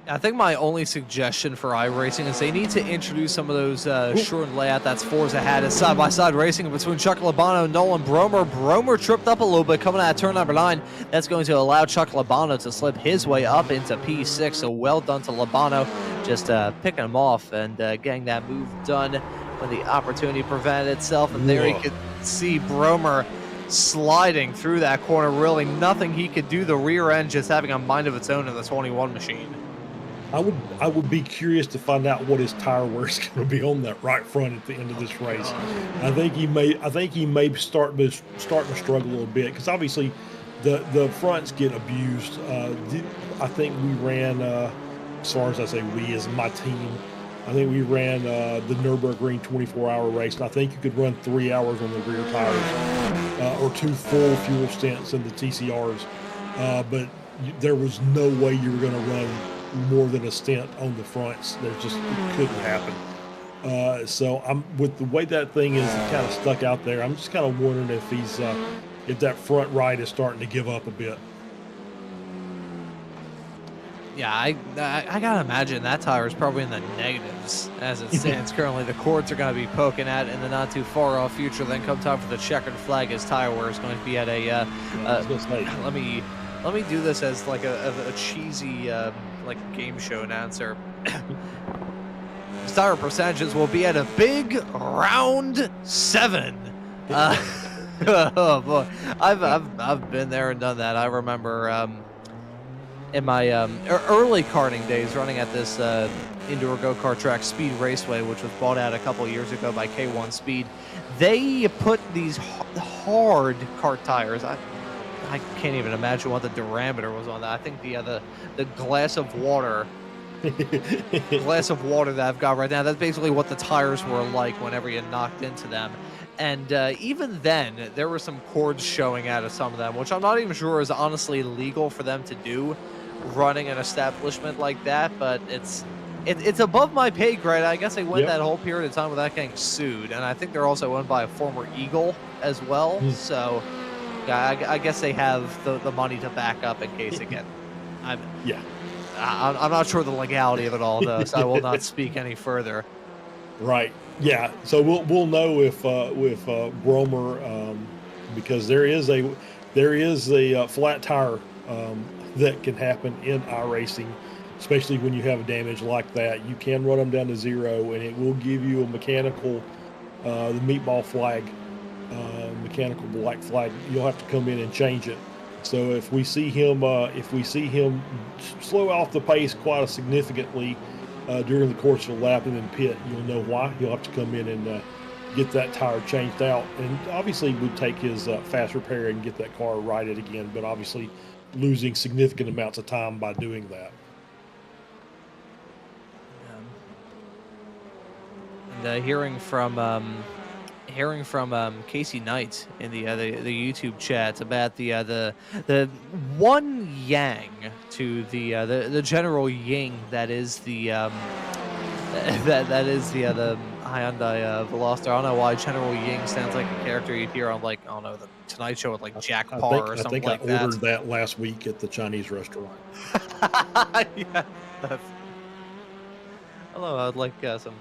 I think my only suggestion for iRacing is they need to introduce some of those short layout that's Forza had as side-by-side racing between Chuck Labano and Nolan Bromer. Bromer tripped up a little bit coming out of turn number 9. That's going to allow Chuck Labano to slip his way up into P6, so well done to Labano, just picking him off and getting that move done when the opportunity presented itself. And there you could see Bromer sliding through that corner. Really nothing he could do. The rear end just having a mind of its own in the 21 machine. I would be curious to find out what his tire wear is going to be on that right front at the end of this race. I think he may starting to struggle a little bit because obviously the fronts get abused. I think we ran as far as I say we as my team. I think we ran the Nürburgring 24-hour race, and I think you could run 3 hours on the rear tires or 2 full fuel stints in the TCRs. But there was no way you were going to run more than a stint on the fronts. It couldn't happen. So I'm with the way that thing is kind of stuck out there. I'm just kind of wondering if if that front right is starting to give up a bit. Yeah, I gotta imagine that tire is probably in the negatives as it stands currently. The cords are going to be poking at in the not too far off future. Then come time for the checkered flag, his tire wear is going to be at a. Let me do this as like a cheesy like game show announcer. His tire percentages will be at a big round 7. Oh boy, I've been there and done that. I remember. In my early karting days running at this indoor go-kart track Speed Raceway, which was bought out a couple years ago by K1 Speed, they put these hard kart tires. I can't even imagine what the diameter was on that. I think the glass of water that I've got right now, that's basically what the tires were like whenever you knocked into them. And even then, there were some cords showing out of some of them, which I'm not even sure is honestly legal for them to do running an establishment like that, but it's above my pay grade. I guess they went that whole period of time without getting sued, and I think they're also owned by a former Eagle as well. So yeah, I guess they have the money to back up in case again. I'm not sure the legality of it all though, so I will not speak any further. Right. Yeah. So we'll know if Bromer, because there is a flat tire that can happen in iRacing, especially when you have a damage like that. You can run them down to 0, and it will give you a mechanical, the meatball flag, mechanical black flag. You'll have to come in and change it. So if we see him slow off the pace quite significantly during the course of the lap and then pit, you'll know why. He'll have to come in and get that tire changed out, and obviously would take his fast repair and get that car righted again, but obviously losing significant amounts of time by doing that. And hearing from Casey Knight in the YouTube chat about the one yang to the general ying that is the that is the Hyundai Veloster. I don't know why General Ying sounds like a character you'd hear on, like, I don't know, the Tonight Show with like Jack Parr or something like that. I think I ordered that last week at the Chinese restaurant. Yeah. Hello, I'd like some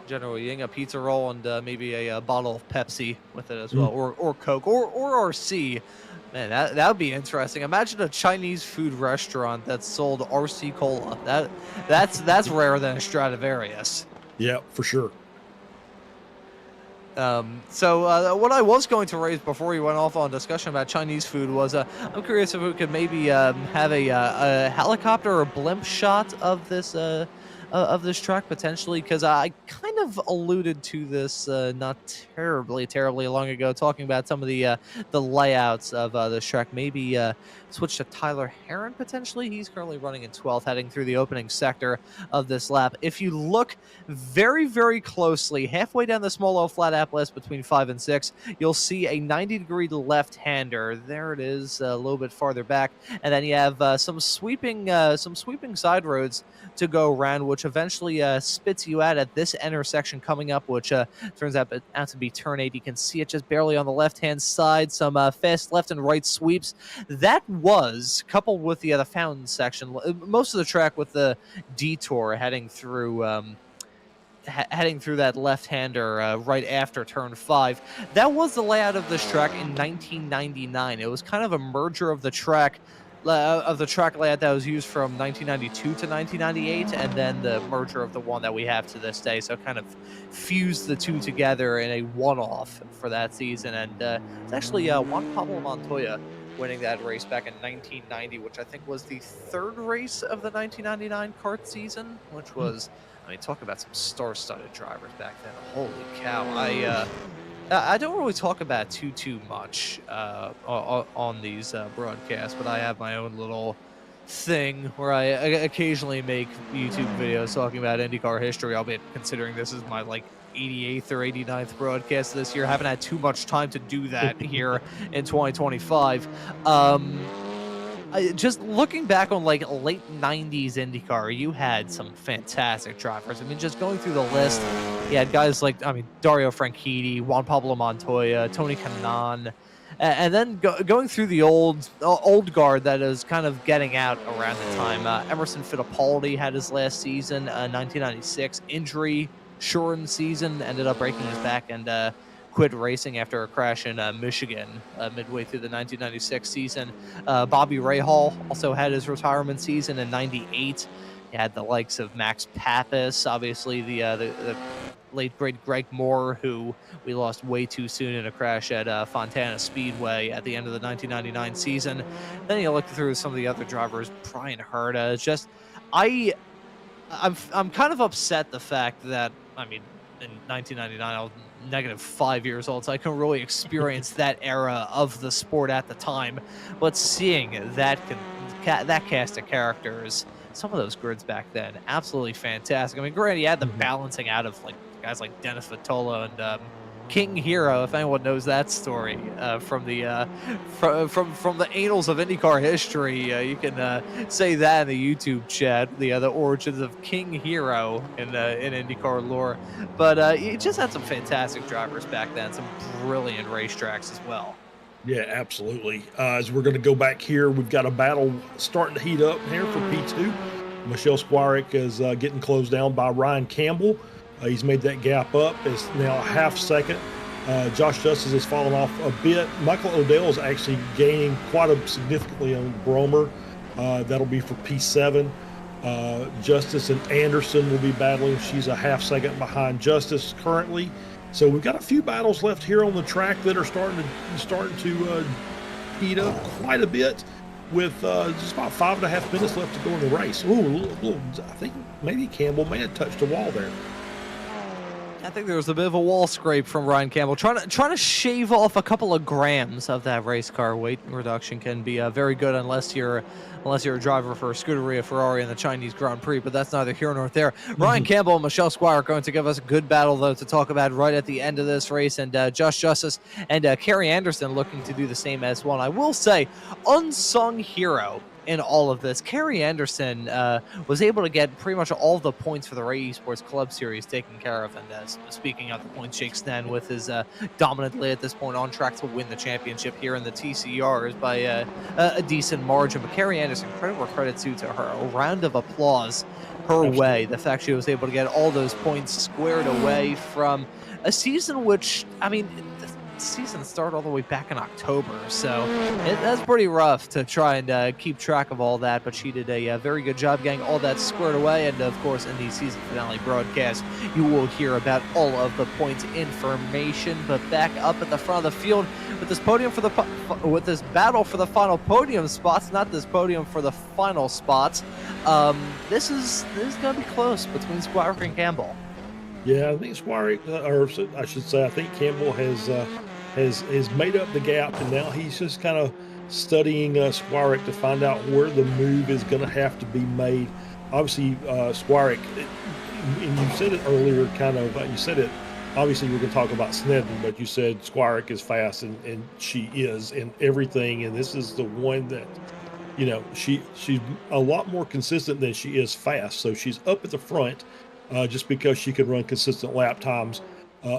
General Ying, a pizza roll, and maybe a bottle of Pepsi with it as well, or Coke, or RC. Man, that would be interesting. Imagine a Chinese food restaurant that sold RC Cola. That's rarer than a Stradivarius. Yeah, for sure. So what I was going to raise before we went off on discussion about Chinese food was I'm curious if we could maybe have a helicopter or blimp shot of this track potentially, because I kind of alluded to this not terribly long ago, talking about some of the layouts of this track. Maybe switch to Tyler Heron potentially. He's currently running in 12th, heading through the opening sector of this lap. If you look very, very closely, halfway down the small O flat lap list between 5 and 6, you'll see a 90-degree left-hander. There it is, a little bit farther back, and then you have some sweeping side roads to go around, which eventually spits you out at this intersection coming up, which turns out to be turn 8. You can see it just barely on the left-hand side. Some fast left and right sweeps. That was coupled with the fountain section. Most of the track with the detour heading through that left-hander right after turn 5. That was the layout of this track in 1999. It was kind of a merger of the track layout that was used from 1992 to 1998, and then the merger of the one that we have to this day. So kind of fused the two together in a one-off for that season. And it's actually Juan Pablo Montoya winning that race back in 1990, which I think was the third race of the 1999 kart season, which was, I mean, talk about some star-studded drivers back then. Holy cow. I don't really talk about too much on these broadcasts, but I have my own little thing where I occasionally make YouTube videos talking about IndyCar history, albeit considering this is my, like, 88th or 89th broadcast this year. I haven't had too much time to do that here in 2025. Just looking back on like late 90s IndyCar, you had some fantastic drivers. I mean, just going through the list, you had guys like, I mean, Dario Franchitti, Juan Pablo Montoya, Tony Kanaan, and then going through the old guard that is kind of getting out around the time. Emerson Fittipaldi had his last season, 1996, injury shortened season, ended up breaking his back and quit racing after a crash in Michigan midway through the 1996 season. Bobby Rahal also had his retirement season in 98. You had the likes of Max Pappas, obviously the late great Greg Moore, who we lost way too soon in a crash at Fontana Speedway at the end of the 1999 season. Then you look through some of the other drivers, Brian Herta. It's just, I'm kind of upset the fact that, I mean, in 1999, I was -5 years old, so I couldn't really experience that era of the sport at the time. But seeing that cast of characters, some of those grids back then, absolutely fantastic. I mean, granted, you had the balancing out of like guys like Dennis Vitola and King Hero, if anyone knows that story from the from the annals of IndyCar history. You can say that in the YouTube chat, the origins of King Hero in IndyCar lore. But you just had some fantastic drivers back then, some brilliant racetracks as well. Yeah, absolutely. As we're going to go back here, we've got a battle starting to heat up here for P2. Michelle Squarick is getting closed down by Ryan Campbell. He's made that gap up. It's now a half second. Josh Justice has fallen off a bit. Michael Odell is actually gaining quite significantly on Bromer. That'll be for P7. Justice and Anderson will be battling. She's a half second behind Justice currently. So we've got a few battles left here on the track that are starting to heat up quite a bit, with just about 5.5 minutes left to go in the race. Ooh, I think maybe Campbell may have touched a wall there. I think there was a bit of a wall scrape from Ryan Campbell. Trying to shave off a couple of grams of that race car. Weight reduction can be very good unless you're a driver for Scuderia Ferrari in the Chinese Grand Prix, but that's neither here nor there. Ryan Campbell and Michelle Squire are going to give us a good battle, though, to talk about right at the end of this race, and Josh Justice and Kerry Anderson looking to do the same as well. And I will say, unsung hero in all of this, Kerry Anderson was able to get pretty much all the points for the Ray Esports Club Series taken care of. And speaking of the points, Jake Snen with his dominantly at this point on track to win the championship here in the TCRs by a decent margin. But Kerry Anderson, credit where credit's due to her. A round of applause her way. The fact she was able to get all those points squared away from a season which, I mean, season started all the way back in October, so that's pretty rough to try and keep track of all that, but she did a very good job getting all that squared away. And of course, in the season finale broadcast, you will hear about all of the points information. But back up at the front of the field with this podium with this battle for the final podium spots, not this podium for the final spots. This is gonna be close between Squarick and Campbell. Yeah, I think Squarick, or I should say, I think Campbell has made up the gap, and now he's just kind of studying Squarick to find out where the move is going to have to be made. Obviously, Squarick, and you said it earlier, you said it, obviously we're going to talk about Snedden, but you said Squarick is fast, and she is in everything, and this is the one that, you know, she's a lot more consistent than she is fast, so she's up at the front. Just because she can run consistent lap times,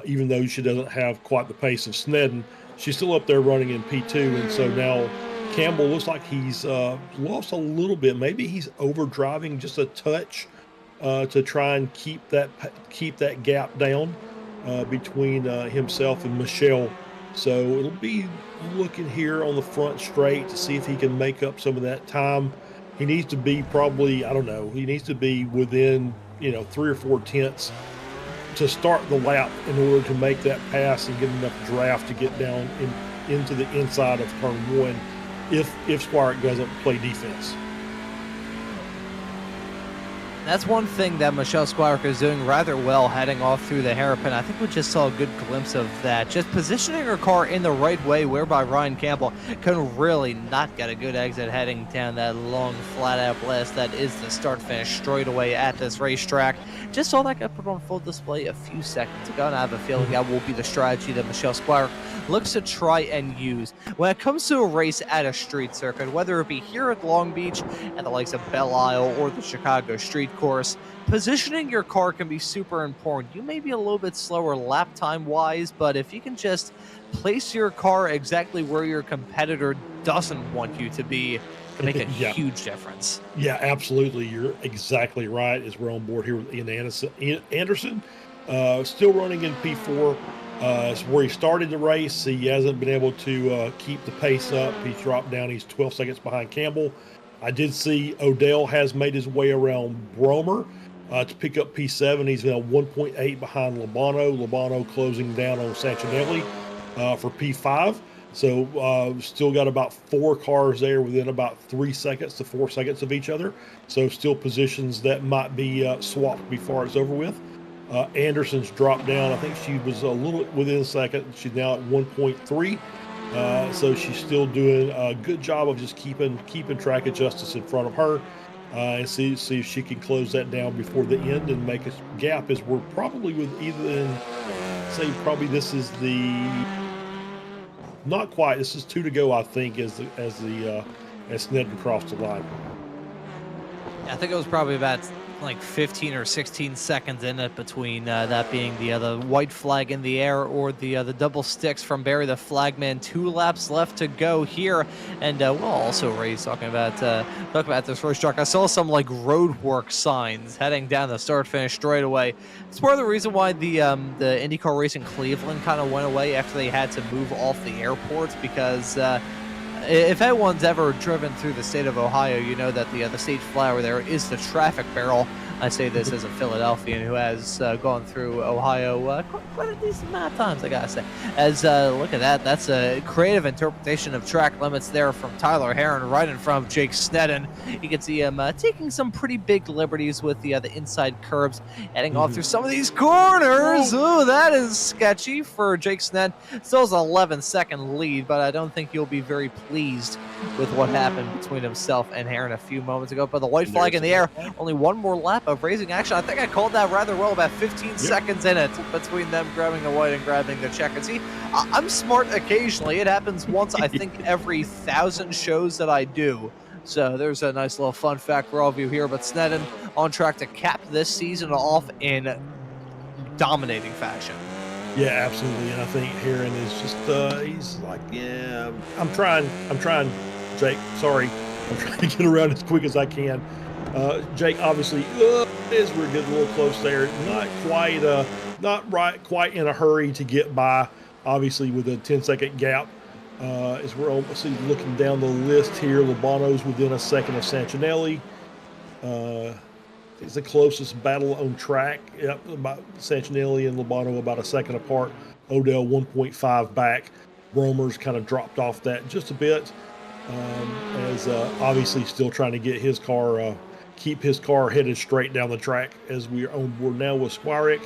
even though she doesn't have quite the pace of Snedden, she's still up there running in P2. And so now Campbell looks like he's lost a little bit. Maybe he's overdriving just a touch to try and keep that gap down between himself and Michelle. So it'll be looking here on the front straight to see if he can make up some of that time. He needs to be probably, I don't know, he needs to be within 3 or 4 tenths to start the lap in order to make that pass and get enough draft to get down into the inside of turn 1. if Squire doesn't play defense. That's one thing that Michelle Squire is doing rather well heading off through the hairpin. I think we just saw a good glimpse of that. Just positioning her car in the right way, whereby Ryan Campbell can really not get a good exit heading down that long flat-out blast that is the start-finish straightaway at this racetrack. Just saw that get put on full display a few seconds ago, and I have a feeling that will be the strategy that Michelle Squire looks to try and use when it comes to a race at a street circuit, whether it be here at Long Beach at the likes of Belle Isle or the Chicago Street Course. Positioning your car can be super important. You may be a little bit slower lap time wise, but if you can just place your car exactly where your competitor doesn't want you to be, it can make a huge difference. Yeah, absolutely. You're exactly right. As we're on board here with Ian Anderson, still running in P4. It's where he started the race. He hasn't been able to keep the pace up. He's dropped down. He's 12 seconds behind Campbell. I did see Odell has made his way around Bromer to pick up P7. He's now 1.8 behind Labano closing down on Santinelli for P5. So still got about 4 cars there within about 3 seconds to 4 seconds of each other. So still positions that might be swapped before it's over with. Anderson's dropped down. I think she was a little within a second. She's now at 1.3. So she's still doing a good job of just keeping track of Justice in front of her, and see if she can close that down before the end and make a gap. As we're probably with probably this is the not quite. This is 2 to go, I think, as Sneddon crossed the line. I think it was probably about like 15 or 16 seconds in it between that being the white flag in the air or the double sticks from Barry the Flagman. 2 laps left to go here, and we'll also race talking about this racetrack. I saw some like roadwork signs heading down the start finish straightaway. It's part of the reason why the IndyCar Racing Cleveland kind of went away after they had to move off the airport, because if anyone's ever driven through the state of Ohio, you know that the state flower there is the traffic barrel. I say this as a Philadelphian who has gone through Ohio quite a decent amount of times, I gotta say. As look at that, that's a creative interpretation of track limits there from Tyler Heron right in front of Jake Sneddon. You can see him taking some pretty big liberties with the inside curbs, heading off through some of these corners. Ooh, that is sketchy for Jake Sneddon. Still has an 11-second lead, but I don't think you'll be very pleased with what happened between himself and Heron a few moments ago. But the white flag in the air, only one more lap of racing action. I think I called that rather well, about 15 seconds in it between them grabbing the white and grabbing the check. And see, I'm smart occasionally. It happens once, I think, every 1,000 shows that I do. So there's a nice little fun fact for all of you here. But Sneddon on track to cap this season off in dominating fashion. Yeah, absolutely. And I think Heron is just, he's like, yeah, I'm trying, Jake. Sorry. I'm trying to get around as quick as I can. Jake, obviously, as we're getting a little close there, not quite in a hurry to get by, obviously, with a 10-second gap. As we're almost looking down the list here, Labano's within a second of Santinelli. It's the closest battle on track. Yep, about Santinelli and Labano about a second apart. Odell 1.5 back. Bromer's kind of dropped off that just a bit, as obviously still trying to get his car, keep his car headed straight down the track. As we are on board now with Squirek,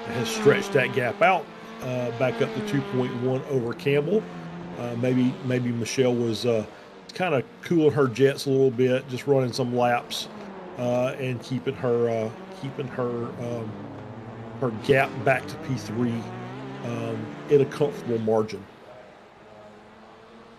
has stretched that gap out back up to 2.1 over Campbell. Maybe Michelle was kind of cooling her jets a little bit, just running some laps. And keeping her gap back to P3 in a comfortable margin.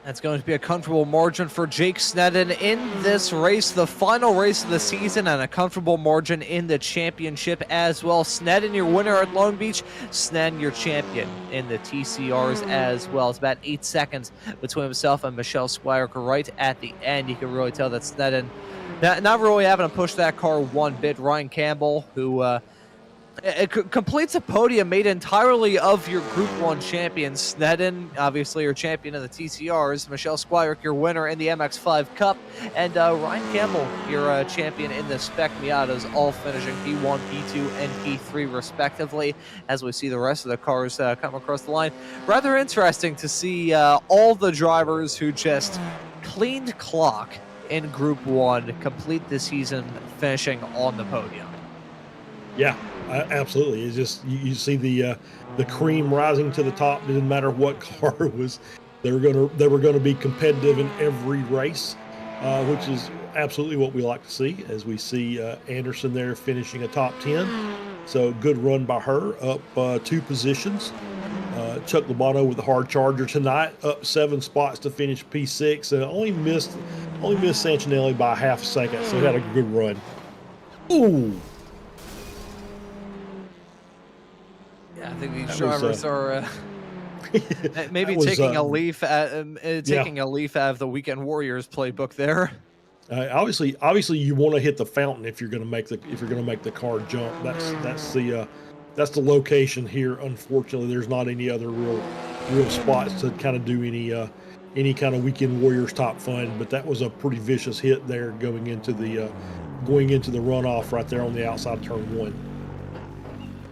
That's going to be a comfortable margin for Jake Sneddon in this race, the final race of the season, and a comfortable margin in the championship as well. Sneddon, your winner at Long Beach. Sneddon, your champion in the TCRs as well. It's about 8 seconds between himself and Michelle Squire right at the end. You can really tell that Sneddon not really having to push that car one bit. Ryan Campbell, who completes a podium made entirely of your Group 1 champion. Sneddon, obviously your champion in the TCRs. Michelle Squire, your winner in the MX-5 Cup. And Ryan Campbell, your champion in the Spec Miatas, all finishing P1, P2, and P3 respectively, as we see the rest of the cars come across the line. Rather interesting to see all the drivers who just cleaned clock in Group 1, complete the season finishing on the podium. Yeah, absolutely. It's just you see the cream rising to the top. It didn't matter what car it was. They were gonna be competitive in every race, which is absolutely what we like to see. As we see Anderson there finishing a top 10, so good run by her, up 2 positions. Chuck Labano with the hard charger tonight, up 7 spots to finish P6, and only missed Santinelli by half a second. So he had a good run. Ooh. Yeah, I think these That drivers are maybe was, taking a leaf out of the Weekend Warriors playbook there. Obviously, you want to hit the fountain if you're going to make the car jump. That's the location here. Unfortunately, there's not any other real spots to kind of do any kind of Weekend Warriors top fun. But that was a pretty vicious hit there going into the runoff right there on the outside of turn 1.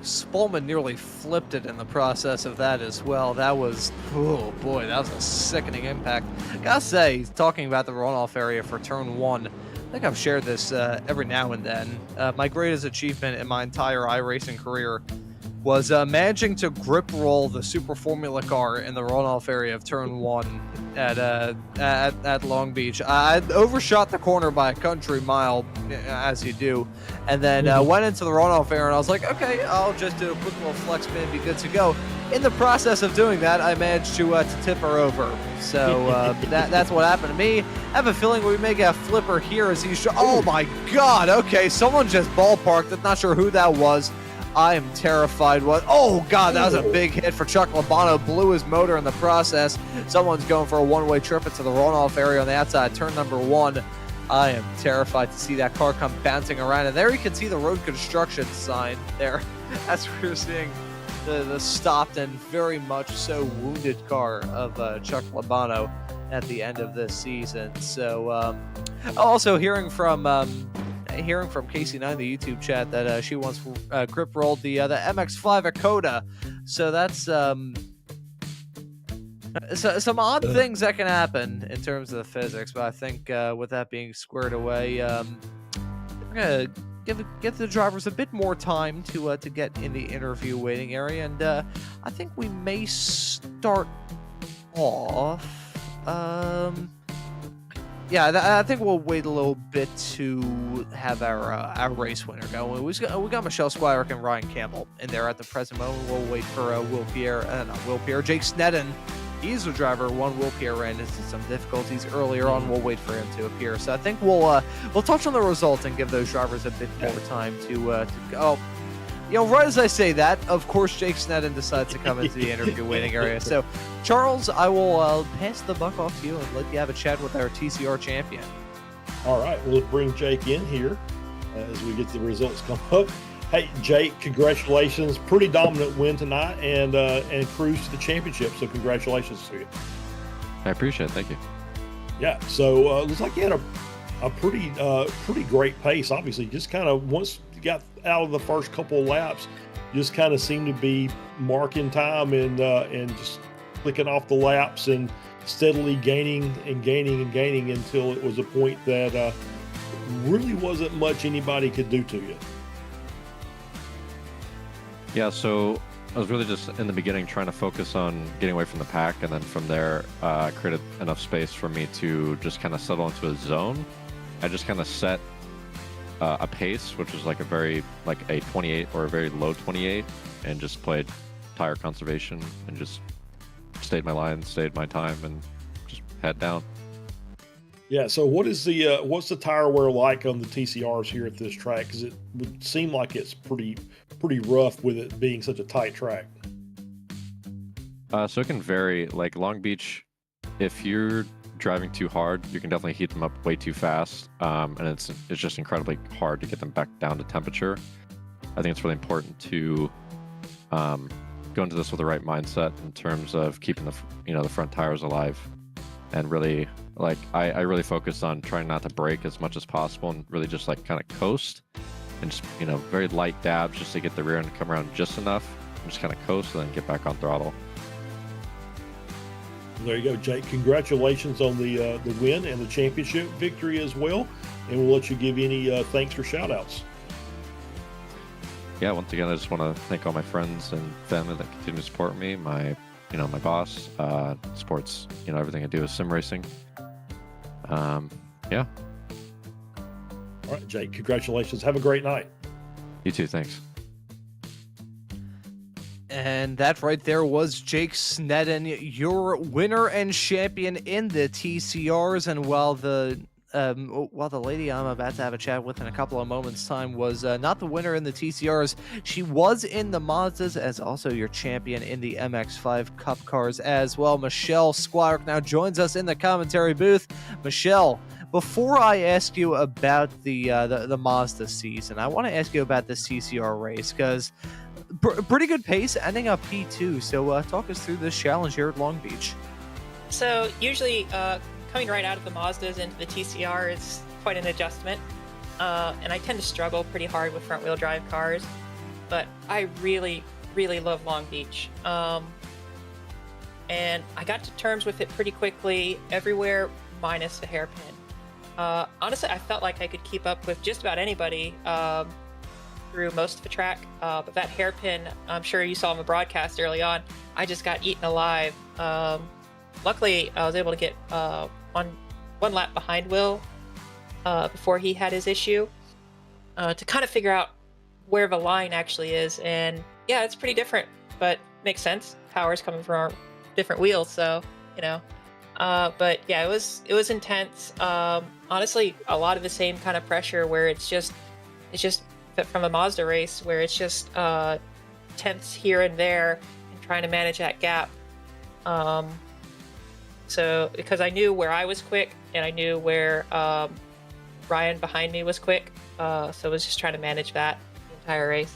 Spallman nearly flipped it in the process of that as well. That was, oh boy, that was a sickening impact. I gotta say, talking about the runoff area for turn 1, I think I've shared this every now and then. My greatest achievement in my entire iRacing career was managing to grip roll the Super Formula car in the runoff area of turn 1 at Long Beach. I overshot the corner by a country mile, as you do, and then went into the runoff area, and I was like, okay, I'll just do a quick little flex spin and be good to go. In the process of doing that, I managed to tip her over. So that's what happened to me. I have a feeling we may get a flipper here as he's... Oh my god, okay, someone just ballparked. I'm not sure who that was. I am terrified. Oh god, that was a big hit for Chuck Labano. Blew his motor in the process. Someone's going for a one-way trip into the runoff area on the outside, turn number 1. I am terrified to see that car come bouncing around. And there you can see the road construction sign there. That's where you're seeing the stopped and very much so wounded car of Chuck Labano at the end of this season. So also hearing from Casey9, the YouTube chat, that she once grip rolled the MX-5 at Coda. So that's some odd things that can happen in terms of the physics. But I think with that being squared away, we're gonna give the drivers a bit more time to get in the interview waiting area, and I think we may start off. Yeah, I think we'll wait a little bit to have our race winner go. We got Michelle Squirick and Ryan Campbell in there at the present moment. We'll wait for Jake Sneddon. He's the driver. Will Pierre ran into some difficulties earlier on. We'll wait for him to appear. So I think we'll touch on the results and give those drivers a bit more time to go. You know, right as I say that, of course, Jake Sneddon decides to come into the interview waiting area. So, Charles, I will pass the buck off to you and let you have a chat with our TCR champion. All right, well, let's bring Jake in here as we get the results come up. Hey, Jake, congratulations. Pretty dominant win tonight and cruise to the championship. So congratulations to you. I appreciate it. Thank you. Yeah, so looks like you had a pretty great pace. Obviously, just kind of once you got out of the first couple of laps, just kind of seemed to be marking time and just clicking off the laps and steadily gaining until it was a point that really wasn't much anybody could do to you. Yeah, so I was really just in the beginning trying to focus on getting away from the pack, and then from there created enough space for me to just kind of settle into a zone. I just kind of set a pace, which was like a 28 or a very low 28, and just played tire conservation and just stayed my line, stayed my time, and just head down. Yeah. So what's the tire wear like on the TCRs here at this track? Because it would seem like it's pretty rough with it being such a tight track. So it can vary. Like Long Beach, if you're driving too hard, you can definitely heat them up way too fast, and it's just incredibly hard to get them back down to temperature. I think it's really important to go into this with the right mindset in terms of keeping the front tires alive, and really I really focus on trying not to brake as much as possible and really just like kind of coast and just very light dabs just to get the rear end to come around just enough and just kind of coast and then get back on throttle. There you go, Jake. Congratulations on the win and the championship victory as well. And we'll let you give any thanks or shout outs. Yeah, once again, I just want to thank all my friends and family that continue to support me. My boss, sports, everything I do is sim racing. Yeah. All right, Jake, congratulations. Have a great night. You too. Thanks. And that right there was Jake Sneddon, your winner and champion in the TCRs. And while the lady I'm about to have a chat with in a couple of moments' time was not the winner in the TCRs, she was in the Mazdas as also your champion in the MX-5 Cup cars as well. Michelle Squire now joins us in the commentary booth. Michelle, before I ask you about the Mazda season, I want to ask you about this TCR race because pretty good pace, ending up P2. So talk us through this challenge here at Long Beach. So usually coming right out of the Mazdas into the TCR is quite an adjustment. And I tend to struggle pretty hard with front wheel drive cars, but I really, really love Long Beach. And I got to terms with it pretty quickly everywhere minus the hairpin. Honestly, I felt like I could keep up with just about anybody through most of the track, but that hairpin, I'm sure you saw in the broadcast early on, I just got eaten alive. Luckily, I was able to get one lap behind Will before he had his issue to kind of figure out where the line actually is. And yeah, it's pretty different, but makes sense. Power's coming from our different wheels, so but yeah, it was intense. Honestly, a lot of the same kind of pressure where it's just from a Mazda race where it's just tense here and there and trying to manage that gap. So because I knew where I was quick and I knew where Ryan behind me was quick, so I was just trying to manage that the entire race.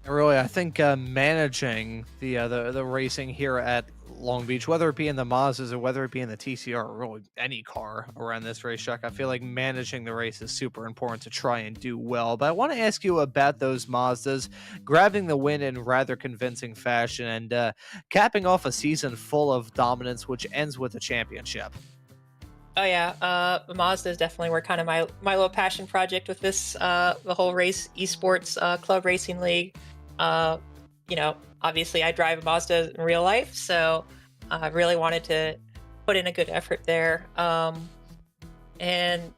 Really, I think managing the racing here at Long Beach, whether it be in the Mazdas or whether it be in the TCR, or really any car around this racetrack, I feel like managing the race is super important to try and do well. But I want to ask you about those Mazdas, grabbing the win in rather convincing fashion and capping off a season full of dominance, which ends with a championship. Oh yeah, Mazda is definitely were kind of my little passion project with this, the whole race esports club racing league. Obviously I drive a Mazda in real life, so I really wanted to put in a good effort there. And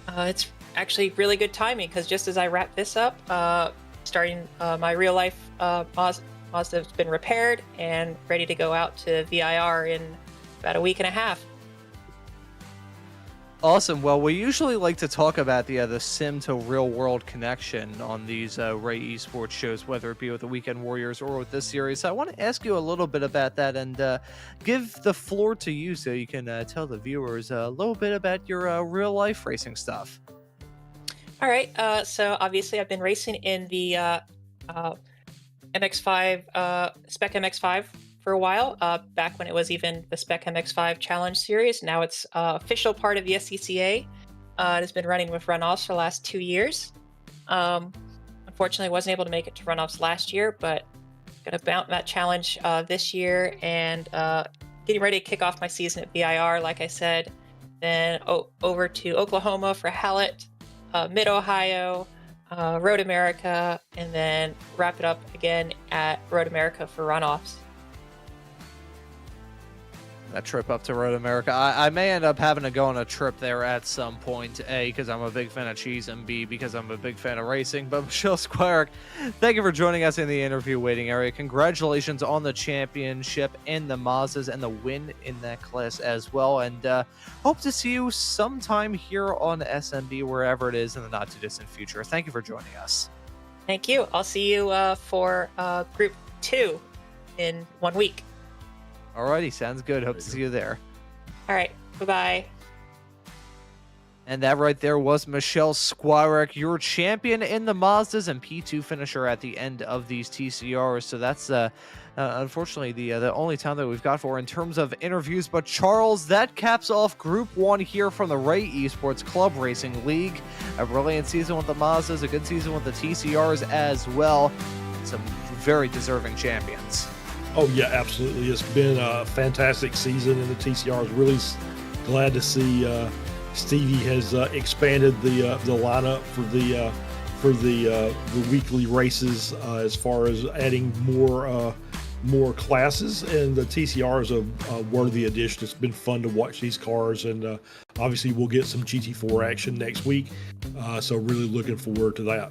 it's actually really good timing because just as I wrap this up, starting my real life Mazda's been repaired and ready to go out to VIR in about a week and a half. Awesome. Well, we usually like to talk about the sim to real world connection on these Ray Esports shows, whether it be with the Weekend Warriors or with this series. So I want to ask you a little bit about that and give the floor to you so you can tell the viewers a little bit about your real life racing stuff. All right. So obviously I've been racing in the MX-5, Spec MX-5 for a while, back when it was even the Spec MX-5 Challenge Series. Now it's official part of the SCCA. It has been running with runoffs for the last 2 years. Unfortunately, wasn't able to make it to runoffs last year, but going to mount that challenge this year and getting ready to kick off my season at VIR, like I said. Then over to Oklahoma for Hallett, Mid-Ohio, Road America, and then wrap it up again at Road America for runoffs. That trip up to Road America. I may end up having to go on a trip there at some point, A, because I'm a big fan of cheese, and B, because I'm a big fan of racing. But Michelle Squire, thank you for joining us in the interview waiting area. Congratulations on the championship in the Mazdas and the win in that class as well. And hope to see you sometime here on SMB, wherever it is in the not-too-distant future. Thank you for joining us. Thank you. I'll see you for Group 2 in 1 week. Alrighty, sounds good. Hope to see you there. All right, bye-bye. And that right there was Michelle Squirek, your champion in the Mazdas and P2 finisher at the end of these TCRs. So that's unfortunately the only time that we've got for in terms of interviews. But Charles, that caps off Group 1 here from the Ray Esports Club Racing League. A brilliant season with the Mazdas, a good season with the TCRs as well. Some very deserving champions. Oh yeah, absolutely. It's been a fantastic season in the TCR. I was really glad to see Stevie has expanded the lineup for the weekly races as far as adding more classes, and the TCR is a worthy addition. It's been fun to watch these cars, and obviously we'll get some GT4 action next week. So really looking forward to that.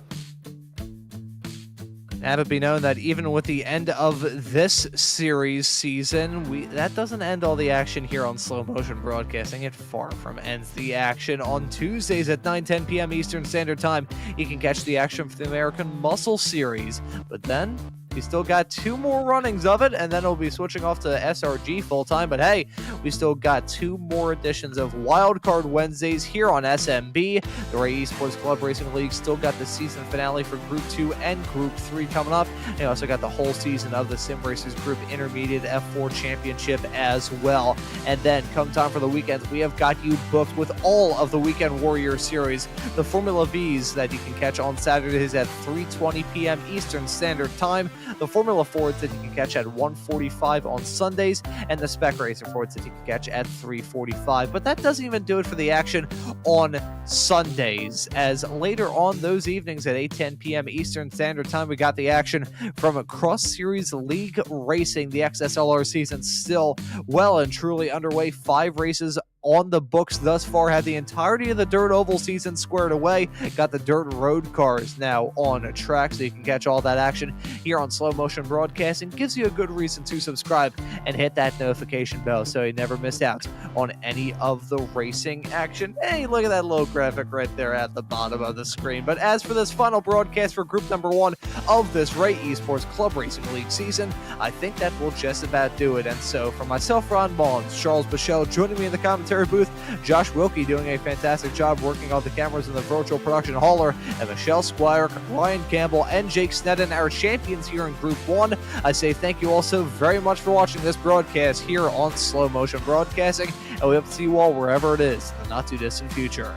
Have it be known that even with the end of this series season, that doesn't end all the action here on Slow Motion Broadcasting. It far from ends the action. On Tuesdays at 9:10 p.m. Eastern Standard Time, you can catch the action for the American Muscle Series. But then we still got 2 more runnings of it, and then it'll be switching off to SRG full-time. But hey, we still got 2 more editions of Wildcard Wednesdays here on SMB. The Ray Esports Club Racing League still got the season finale for Group 2 and Group 3 coming up. They also got the whole season of the Sim Racers Group Intermediate F4 Championship as well. And then, come time for the weekends, we have got you booked with all of the Weekend Warrior Series, the Formula Vs that you can catch on Saturdays at 3:20 p.m. Eastern Standard Time, the Formula Fords that you can catch at 1:45 on Sundays, and the Spec Racer Fords that you can catch at 3:45. But that doesn't even do it for the action on Sundays, as later on those evenings at 8:10 p.m. Eastern Standard Time, we got the action from a Cross Series League Racing. The XSLR season still well and truly underway. 5 races on the books thus far. Had the entirety of the dirt oval season squared away. Got the dirt road cars now on a track, so you can catch all that action here on Slow Motion Broadcasting. Gives you a good reason to subscribe and hit that notification bell so you never miss out on any of the racing action. Hey, look at that little graphic right there at the bottom of the screen. But as for this final broadcast for group number 1 of this Ray Esports Club Racing League season, I think that will just about do it. And so for myself, Ron Maunz, Charles Bichelle, joining me in the commentary booth, Josh Wilkie doing a fantastic job working all the cameras in the virtual production hauler, and Michelle Squire, Ryan Campbell, and Jake Sneddon, our champions here in Group 1. I say thank you all so very much for watching this broadcast here on Slow Motion Broadcasting, and we hope to see you all wherever it is in the not too distant future.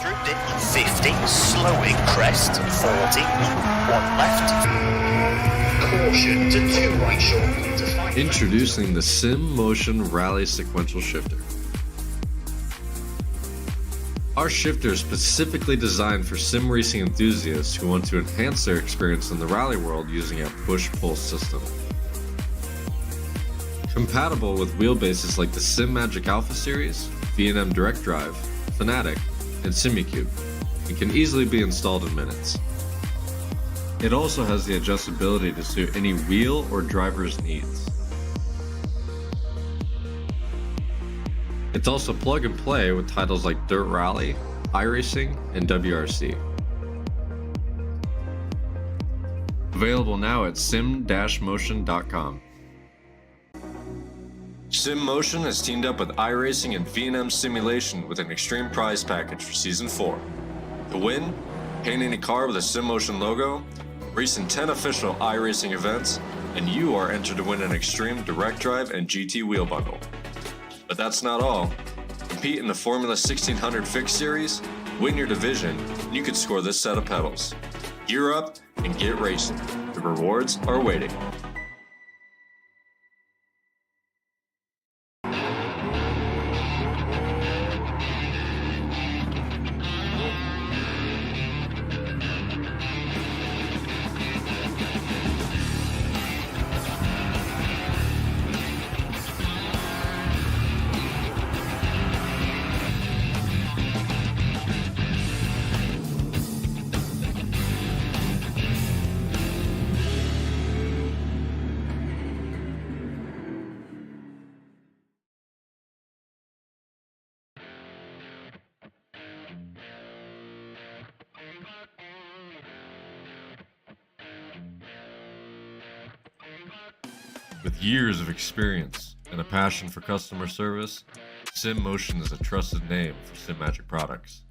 Through dip 50, slowing crest 40, 1 left. Caution to 2 right short to 5. Introducing the Sim Motion Rally Sequential Shifter. Our shifter is specifically designed for sim racing enthusiasts who want to enhance their experience in the rally world using a push-pull system. Compatible with wheelbases like the Sim Magic Alpha series, V&M Direct Drive, Fanatic, and Simicube, and can easily be installed in minutes. It also has the adjustability to suit any wheel or driver's needs. It's also plug and play with titles like Dirt Rally, iRacing, and WRC. Available now at sim-motion.com. Sim Motion has teamed up with iRacing and V&M Simulation with an extreme prize package for Season 4. To win, paint any car with a Sim Motion logo, race in 10 official iRacing events, and you are entered to win an extreme direct drive and GT wheel bundle. But that's not all. Compete in the Formula 1600 Fixed Series, win your division, and you could score this set of pedals. Gear up and get racing. The rewards are waiting. With years of experience and a passion for customer service, Sim Motion is a trusted name for Sim Magic products.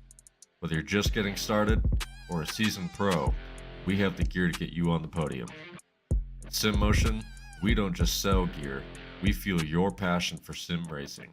Whether you're just getting started or a seasoned pro, we have the gear to get you on the podium. At Sim Motion, we don't just sell gear, we feel your passion for sim racing.